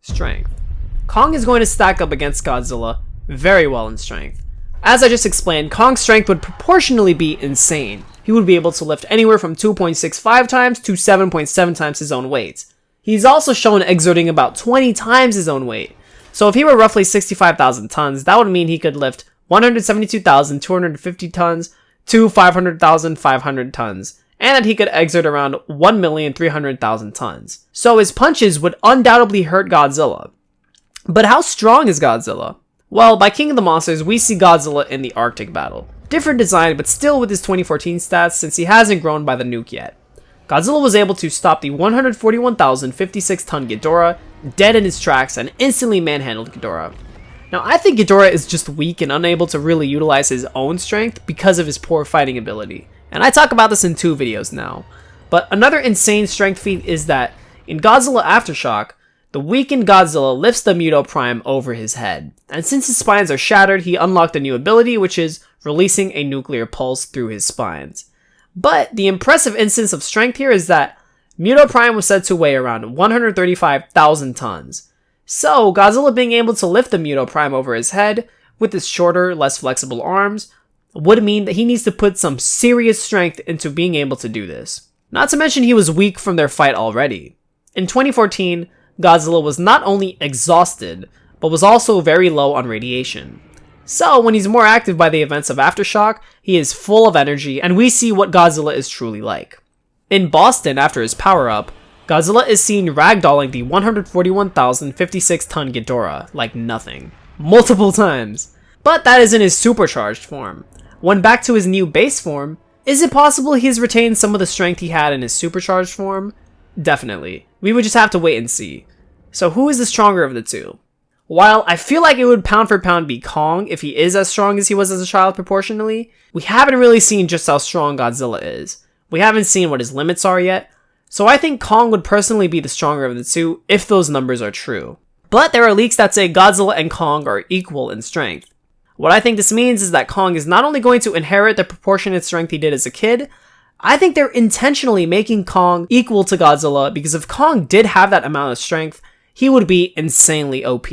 Strength. Kong is going to stack up against Godzilla very well in strength. As I just explained, Kong's strength would proportionally be insane. He would be able to lift anywhere from 2.65 times to 7.7 times his own weight. He's also shown exerting about 20 times his own weight. So if he were roughly 65,000 tons, that would mean he could lift 172,250 tons to 500,500 tons, and that he could exert around 1,300,000 tons. So his punches would undoubtedly hurt Godzilla. But how strong is Godzilla? Well, by King of the Monsters, we see Godzilla in the Arctic battle. Different design, but still with his 2014 stats since he hasn't grown by the nuke yet. Godzilla was able to stop the 141,056 ton Ghidorah dead in his tracks and instantly manhandled Ghidorah. Now I think Ghidorah is just weak and unable to really utilize his own strength because of his poor fighting ability. And I talk about this in 2 videos now. But another insane strength feat is that in Godzilla Aftershock, the weakened Godzilla lifts the Muto Prime over his head. And since his spines are shattered, he unlocked a new ability, which is releasing a nuclear pulse through his spines. But the impressive instance of strength here is that Muto Prime was said to weigh around 135,000 tons. So Godzilla being able to lift the Muto Prime over his head with his shorter, less flexible arms would mean that he needs to put some serious strength into being able to do this. Not to mention he was weak from their fight already. In 2014, Godzilla was not only exhausted, but was also very low on radiation. So when he's more active by the events of Aftershock, he is full of energy, and we see what Godzilla is truly like. In Boston, after his power-up, Godzilla is seen ragdolling the 141,056-ton Ghidorah like nothing, multiple times. But that is in his supercharged form. When back to his new base form, is it possible he's retained some of the strength he had in his supercharged form? Definitely. We would just have to wait and see. So who is the stronger of the two? While I feel like it would pound for pound be Kong if he is as strong as he was as a child proportionally, we haven't really seen just how strong Godzilla is. We haven't seen what his limits are yet, so I think Kong would personally be the stronger of the two if those numbers are true. But there are leaks that say Godzilla and Kong are equal in strength. What I think this means is that Kong is not only going to inherit the proportionate strength he did as a kid, I think they're intentionally making Kong equal to Godzilla because if Kong did have that amount of strength, he would be insanely OP.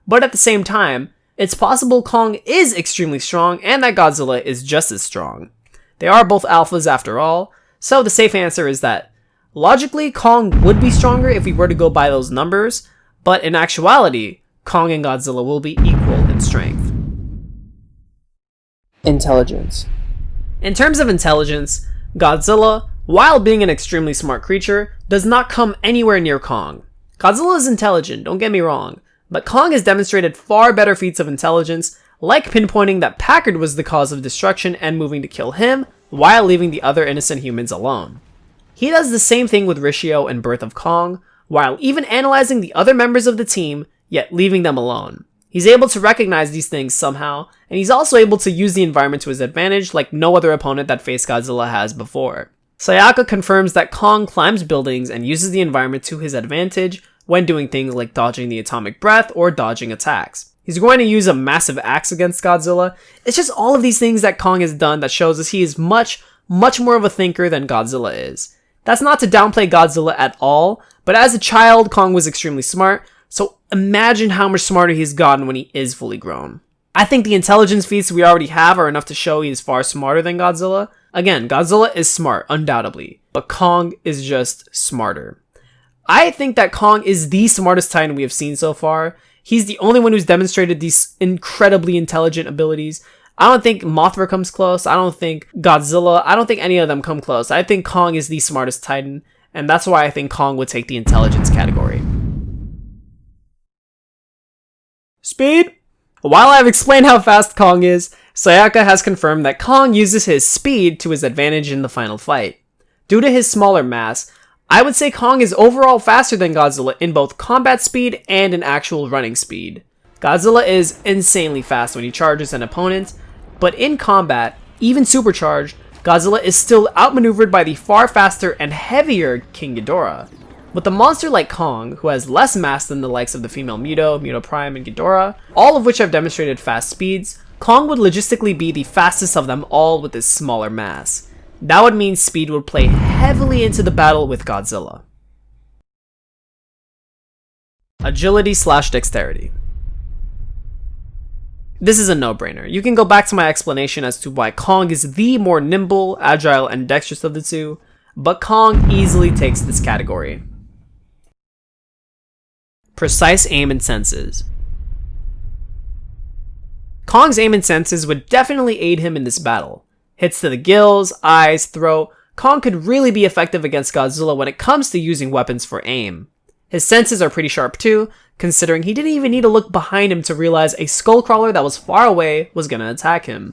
But at the same time, it's possible Kong is extremely strong and that Godzilla is just as strong. They are both alphas after all, so the safe answer is that logically Kong would be stronger if we were to go by those numbers, but in actuality, Kong and Godzilla will be equal in strength. Intelligence. In terms of intelligence, Godzilla, while being an extremely smart creature, does not come anywhere near Kong. Godzilla is intelligent, don't get me wrong, but Kong has demonstrated far better feats of intelligence, like pinpointing that Packard was the cause of destruction and moving to kill him, while leaving the other innocent humans alone. He does the same thing with Rishio and Birth of Kong, while even analyzing the other members of the team, yet leaving them alone. He's able to recognize these things somehow, and he's also able to use the environment to his advantage like no other opponent that faced Godzilla has before. Sayaka confirms that Kong climbs buildings and uses the environment to his advantage when doing things like dodging the atomic breath or dodging attacks. He's going to use a massive axe against Godzilla. It's just all of these things that Kong has done that shows us he is much more of a thinker than Godzilla is. That's not to downplay Godzilla at all, but as a child, Kong was extremely smart, so imagine how much smarter he's gotten when he is fully grown. I think the intelligence feats we already have are enough to show he is far smarter than Godzilla. Again, Godzilla is smart, undoubtedly, but Kong is just smarter. I think that Kong is the smartest Titan we have seen so far. He's the only one who's demonstrated these incredibly intelligent abilities. I don't think Mothra comes close. I don't think Godzilla. I don't think any of them come close. I think Kong is the smartest Titan, and that's why I think Kong would take the intelligence category. Speed? While I've explained how fast Kong is, Sayaka has confirmed that Kong uses his speed to his advantage in the final fight. Due to his smaller mass, I would say Kong is overall faster than Godzilla in both combat speed and in actual running speed. Godzilla is insanely fast when he charges an opponent, but in combat, even supercharged, Godzilla is still outmaneuvered by the far faster and heavier King Ghidorah. With a monster like Kong, who has less mass than the likes of the female Muto, Muto Prime, and Ghidorah, all of which have demonstrated fast speeds, Kong would logistically be the fastest of them all with his smaller mass. That would mean speed would play heavily into the battle with Godzilla. Agility/dexterity. This is a no-brainer. You can go back to my explanation as to why Kong is the more nimble, agile, and dexterous of the two, but Kong easily takes this category. Precise aim and senses. Kong's aim and senses would definitely aid him in this battle. Hits to the gills, eyes, throat, Kong could really be effective against Godzilla when it comes to using weapons for aim. His senses are pretty sharp too, considering he didn't even need to look behind him to realize a skullcrawler that was far away was gonna attack him.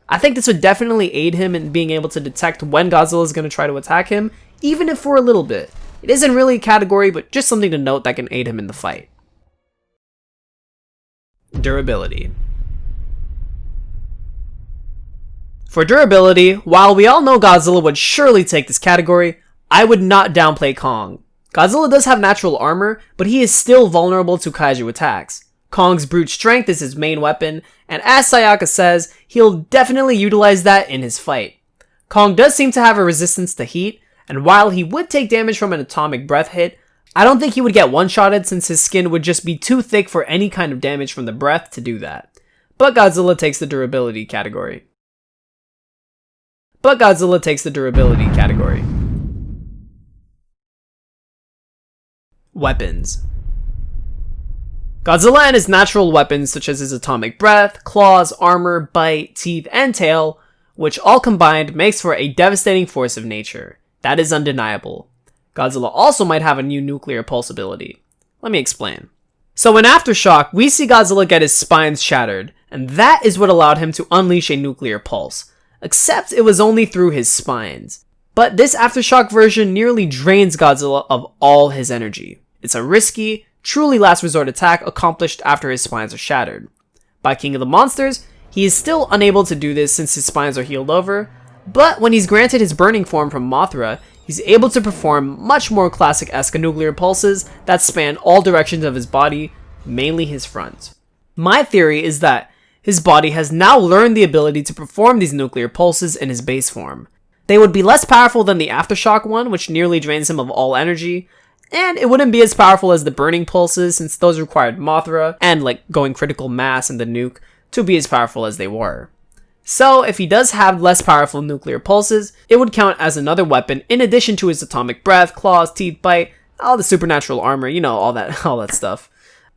I think this would definitely aid him in being able to detect when Godzilla is gonna try to attack him, even if for a little bit. It isn't really a category, but just something to note that can aid him in the fight. Durability. For durability, while we all know Godzilla would surely take this category, I would not downplay Kong. Godzilla does have natural armor, but he is still vulnerable to kaiju attacks. Kong's brute strength is his main weapon, and as Sayaka says, he'll definitely utilize that in his fight. Kong does seem to have a resistance to heat, and while he would take damage from an atomic breath hit, I don't think he would get one-shotted since his skin would just be too thick for any kind of damage from the breath to do that. But Godzilla takes the durability category. Weapons. Godzilla and his natural weapons such as his atomic breath, claws, armor, bite, teeth, and tail, which all combined makes for a devastating force of nature. That is undeniable. Godzilla also might have a new nuclear pulse ability. Let me explain. So in Aftershock, we see Godzilla get his spines shattered, and that is what allowed him to unleash a nuclear pulse. Except it was only through his spines. But this Aftershock version nearly drains Godzilla of all his energy. It's a risky, truly last resort attack accomplished after his spines are shattered. By King of the Monsters, he is still unable to do this since his spines are healed over, but when he's granted his burning form from Mothra, he's able to perform much more classic-esque nuclear pulses that span all directions of his body, mainly his front. My theory is that his body has now learned the ability to perform these nuclear pulses in his base form. They would be less powerful than the Aftershock one, which nearly drains him of all energy, and it wouldn't be as powerful as the burning pulses since those required Mothra and going critical mass in the nuke to be as powerful as they were. So if he does have less powerful nuclear pulses, it would count as another weapon in addition to his atomic breath, claws, teeth, bite, all the supernatural armor, all that stuff.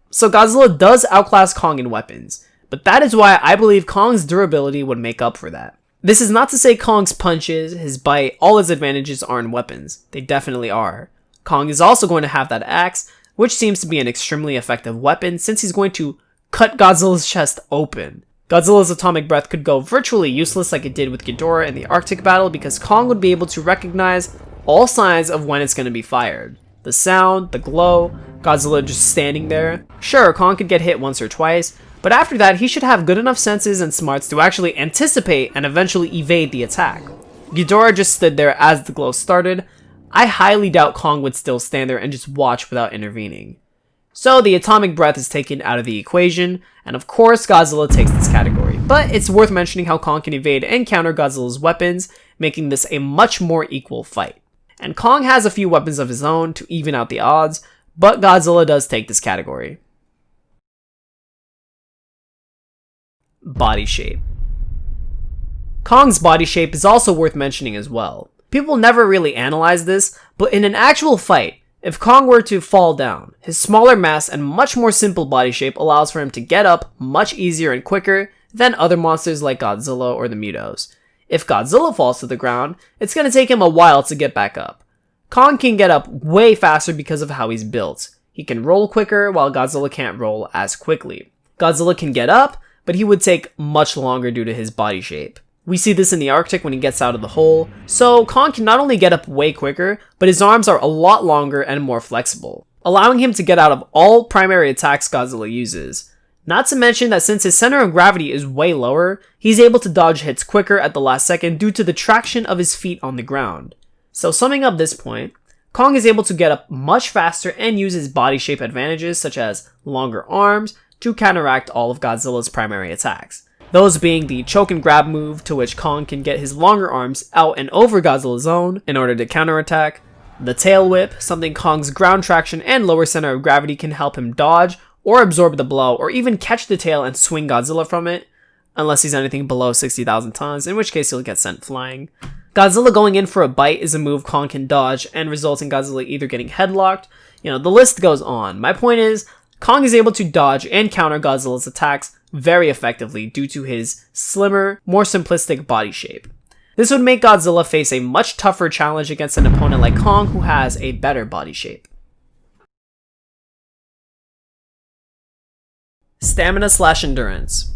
So Godzilla does outclass Kong in weapons, but that is why I believe Kong's durability would make up for that. This is not to say Kong's punches, his bite, all his advantages aren't weapons. They definitely are. Kong is also going to have that axe, which seems to be an extremely effective weapon since he's going to cut Godzilla's chest open. Godzilla's atomic breath could go virtually useless like it did with Ghidorah in the Arctic battle because Kong would be able to recognize all signs of when it's going to be fired. The sound, the glow, Godzilla just standing there. Sure, Kong could get hit once or twice, but after that he should have good enough senses and smarts to actually anticipate and eventually evade the attack. Ghidorah just stood there as the glow started. I highly doubt Kong would still stand there and just watch without intervening. So the atomic breath is taken out of the equation, and of course Godzilla takes this category. But it's worth mentioning how Kong can evade and counter Godzilla's weapons, making this a much more equal fight. And Kong has a few weapons of his own to even out the odds, but Godzilla does take this category. Body shape. Kong's body shape is also worth mentioning as well. People never really analyze this, but in an actual fight, if Kong were to fall down, his smaller mass and much more simple body shape allows for him to get up much easier and quicker than other monsters like Godzilla or the Mutos. If Godzilla falls to the ground, it's going to take him a while to get back up. Kong can get up way faster because of how he's built. He can roll quicker while Godzilla can't roll as quickly. Godzilla can get up, but he would take much longer due to his body shape. We see this in the Arctic when he gets out of the hole, so Kong can not only get up way quicker, but his arms are a lot longer and more flexible, allowing him to get out of all primary attacks Godzilla uses. Not to mention that since his center of gravity is way lower, he's able to dodge hits quicker at the last second due to the traction of his feet on the ground. So summing up this point, Kong is able to get up much faster and use his body shape advantages such as longer arms to counteract all of Godzilla's primary attacks. Those being the choke and grab move, to which Kong can get his longer arms out and over Godzilla's own in order to counterattack. The tail whip, something Kong's ground traction and lower center of gravity can help him dodge or absorb the blow or even catch the tail and swing Godzilla from it, unless he's anything below 60,000 tons, in which case he'll get sent flying. Godzilla going in for a bite is a move Kong can dodge and results in Godzilla either getting headlocked. The list goes on. My point is, Kong is able to dodge and counter Godzilla's attacks very effectively due to his slimmer, more simplistic body shape. This would make Godzilla face a much tougher challenge against an opponent like Kong who has a better body shape. Stamina/endurance.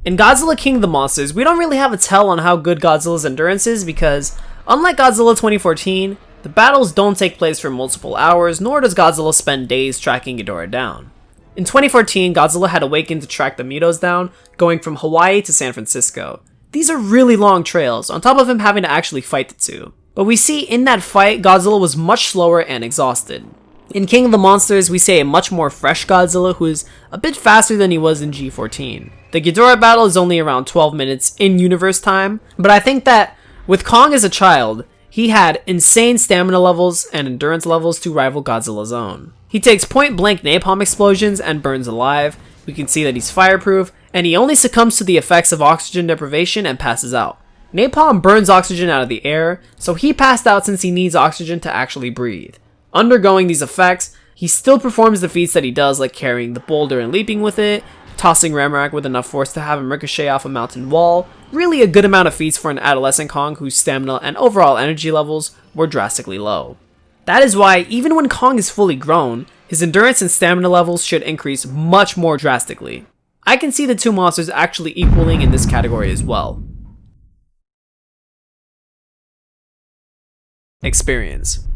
In Godzilla King of the Monsters, we don't really have a tell on how good Godzilla's endurance is because, unlike Godzilla 2014, the battles don't take place for multiple hours, nor does Godzilla spend days tracking Ghidorah down. In 2014, Godzilla had awakened to track the Mutos down, going from Hawaii to San Francisco. These are really long trails, on top of him having to actually fight the two. But we see in that fight, Godzilla was much slower and exhausted. In King of the Monsters, we see a much more fresh Godzilla who is a bit faster than he was in G14. The Ghidorah battle is only around 12 minutes in universe time, but I think that with Kong as a child, he had insane stamina levels and endurance levels to rival Godzilla's own. He takes point-blank napalm explosions and burns alive. We can see that he's fireproof, and he only succumbs to the effects of oxygen deprivation and passes out. Napalm burns oxygen out of the air, so he passed out since he needs oxygen to actually breathe. Undergoing these effects, He still performs the feats that he does, like carrying the boulder and leaping with it, tossing Ramrak with enough force to have him ricochet off a mountain wall. Really a good amount of feats for an adolescent Kong whose stamina and overall energy levels were drastically low. That is why, even when Kong is fully grown, his endurance and stamina levels should increase much more drastically. I can see the two monsters actually equaling in this category as well. Experience.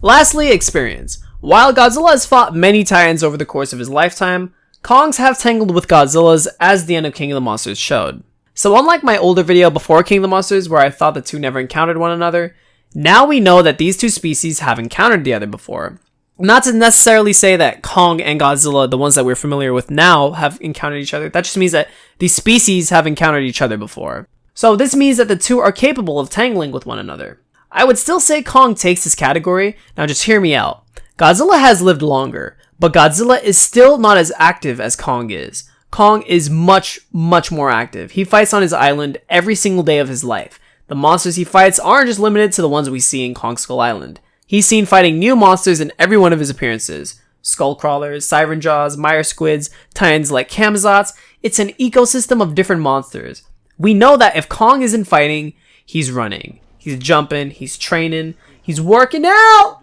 Lastly, experience. While Godzilla has fought many titans over the course of his lifetime, Kongs have tangled with Godzillas, as the end of King of the Monsters showed. So unlike my older video before King of the Monsters where I thought the two never encountered one another, now we know that these two species have encountered the other before. Not to necessarily say that Kong and Godzilla, the ones that we're familiar with now, have encountered each other. That just means that these species have encountered each other before. So this means that the two are capable of tangling with one another. I would still say Kong takes this category. Now just hear me out. Godzilla has lived longer, but Godzilla is still not as active as Kong is. Kong is much more active. He fights on his island every single day of his life. The monsters he fights aren't just limited to the ones we see in Kong Skull Island. He's seen fighting new monsters in every one of his appearances. Skullcrawlers, Siren Jaws, Mire Squids, titans like Kamazots. It's an ecosystem of different monsters. We know that if Kong isn't fighting, he's running. He's jumping, he's training, he's working out!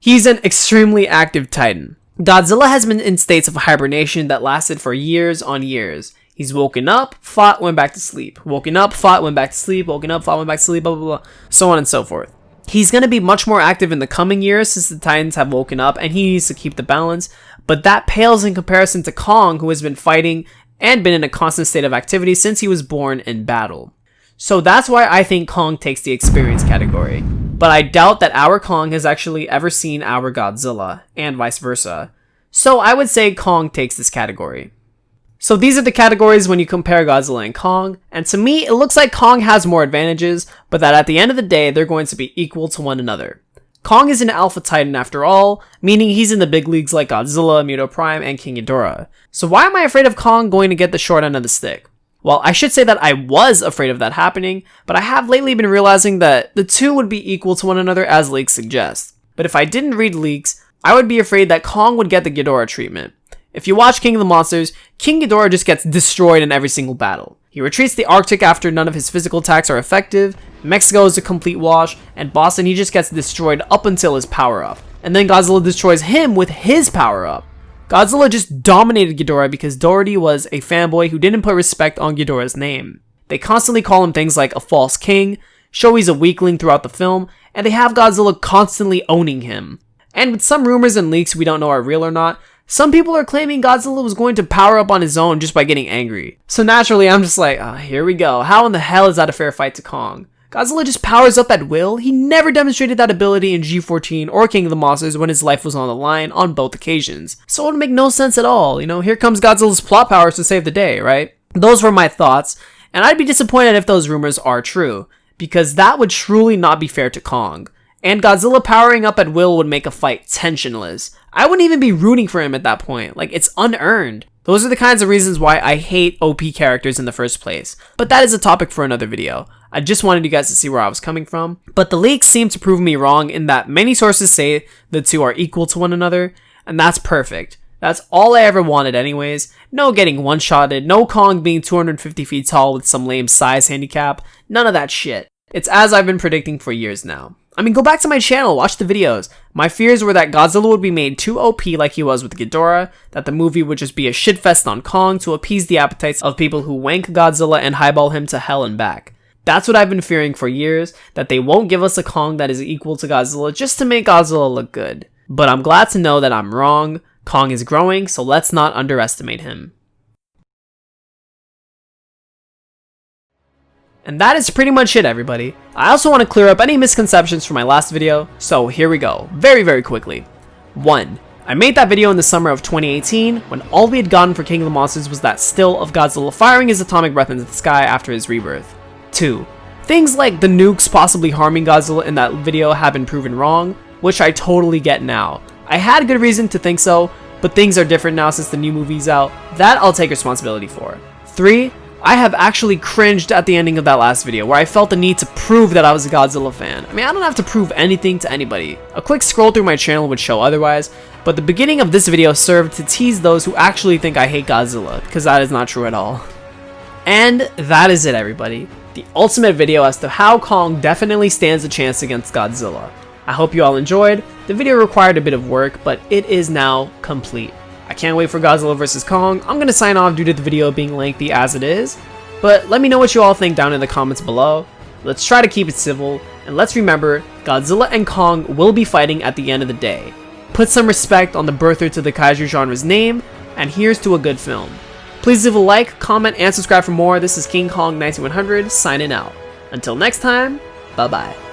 He's an extremely active titan. Godzilla has been in states of hibernation that lasted for years on years. He's woken up, fought, went back to sleep. Woken up, fought, went back to sleep. Woken up, fought, went back to sleep, blah, blah, blah. So on and so forth. He's going to be much more active in the coming years since the Titans have woken up and he needs to keep the balance. But that pales in comparison to Kong, who has been fighting and been in a constant state of activity since he was born in battle. So that's why I think Kong takes the experience category. But I doubt that our Kong has actually ever seen our Godzilla, and vice versa. So I would say Kong takes this category. So these are the categories when you compare Godzilla and Kong, and to me it looks like Kong has more advantages, but that at the end of the day they're going to be equal to one another. Kong is an alpha titan after all, meaning he's in the big leagues like Godzilla, Muto Prime, and King Ghidorah. So why am I afraid of Kong going to get the short end of the stick? Well, I should say that I was afraid of that happening, but I have lately been realizing that the two would be equal to one another as leaks suggest. But if I didn't read leaks, I would be afraid that Kong would get the Ghidorah treatment. If you watch King of the Monsters, King Ghidorah just gets destroyed in every single battle. He retreats the Arctic after none of his physical attacks are effective, Mexico is a complete wash, and Boston he just gets destroyed up until his power-up. And then Godzilla destroys him with his power-up. Godzilla just dominated Ghidorah because Doherty was a fanboy who didn't put respect on Ghidorah's name. They constantly call him things like a false king, show he's a weakling throughout the film, and they have Godzilla constantly owning him. And with some rumors and leaks we don't know are real or not, some people are claiming Godzilla was going to power up on his own just by getting angry. So naturally I'm just like, here we go. How in the hell is that a fair fight to Kong? Godzilla just powers up at will. He never demonstrated that ability in G14 or King of the Monsters when his life was on the line on both occasions. So it would make no sense at all. You know, here comes Godzilla's plot powers to save the day, right? Those were my thoughts, and I'd be disappointed if those rumors are true, because that would truly not be fair to Kong. And Godzilla powering up at will would make a fight tensionless. I wouldn't even be rooting for him at that point. Like, it's unearned. Those are the kinds of reasons why I hate OP characters in the first place. But that is a topic for another video. I just wanted you guys to see where I was coming from. But the leaks seem to prove me wrong in that many sources say the two are equal to one another, and that's perfect. That's all I ever wanted anyways. No getting one-shotted, no Kong being 250 feet tall with some lame size handicap, none of that shit. It's as I've been predicting for years now. I mean, go back to my channel, watch the videos. My fears were that Godzilla would be made too OP like he was with Ghidorah, that the movie would just be a shitfest on Kong to appease the appetites of people who wank Godzilla and highball him to hell and back. That's what I've been fearing for years, that they won't give us a Kong that is equal to Godzilla just to make Godzilla look good. But I'm glad to know that I'm wrong. Kong is growing, so let's not underestimate him. And that is pretty much it, everybody. I also want to clear up any misconceptions from my last video, so here we go, very quickly. 1. I made that video in the summer of 2018, when all we had gotten for King of the Monsters was that still of Godzilla firing his atomic breath into the sky after his rebirth. 2. Things like the nukes possibly harming Godzilla in that video have been proven wrong, which I totally get now. I had good reason to think so, but things are different now since the new movie's out. That I'll take responsibility for. 3. I have actually cringed at the ending of that last video, where I felt the need to prove that I was a Godzilla fan. I mean, I don't have to prove anything to anybody. A quick scroll through my channel would show otherwise, but the beginning of this video served to tease those who actually think I hate Godzilla, because that is not true at all. And that is it, everybody. The ultimate video as to how Kong definitely stands a chance against Godzilla. I hope you all enjoyed. The video required a bit of work, but it is now complete. I can't wait for Godzilla vs. Kong. I'm gonna sign off due to the video being lengthy as it is, but let me know what you all think down in the comments below. Let's try to keep it civil, and let's remember, Godzilla and Kong will be fighting at the end of the day. Put some respect on the birther to the kaiju genre's name, and here's to a good film. Please leave a like, comment, and subscribe for more. This is King Kong 9100 signing out. Until next time, bye bye.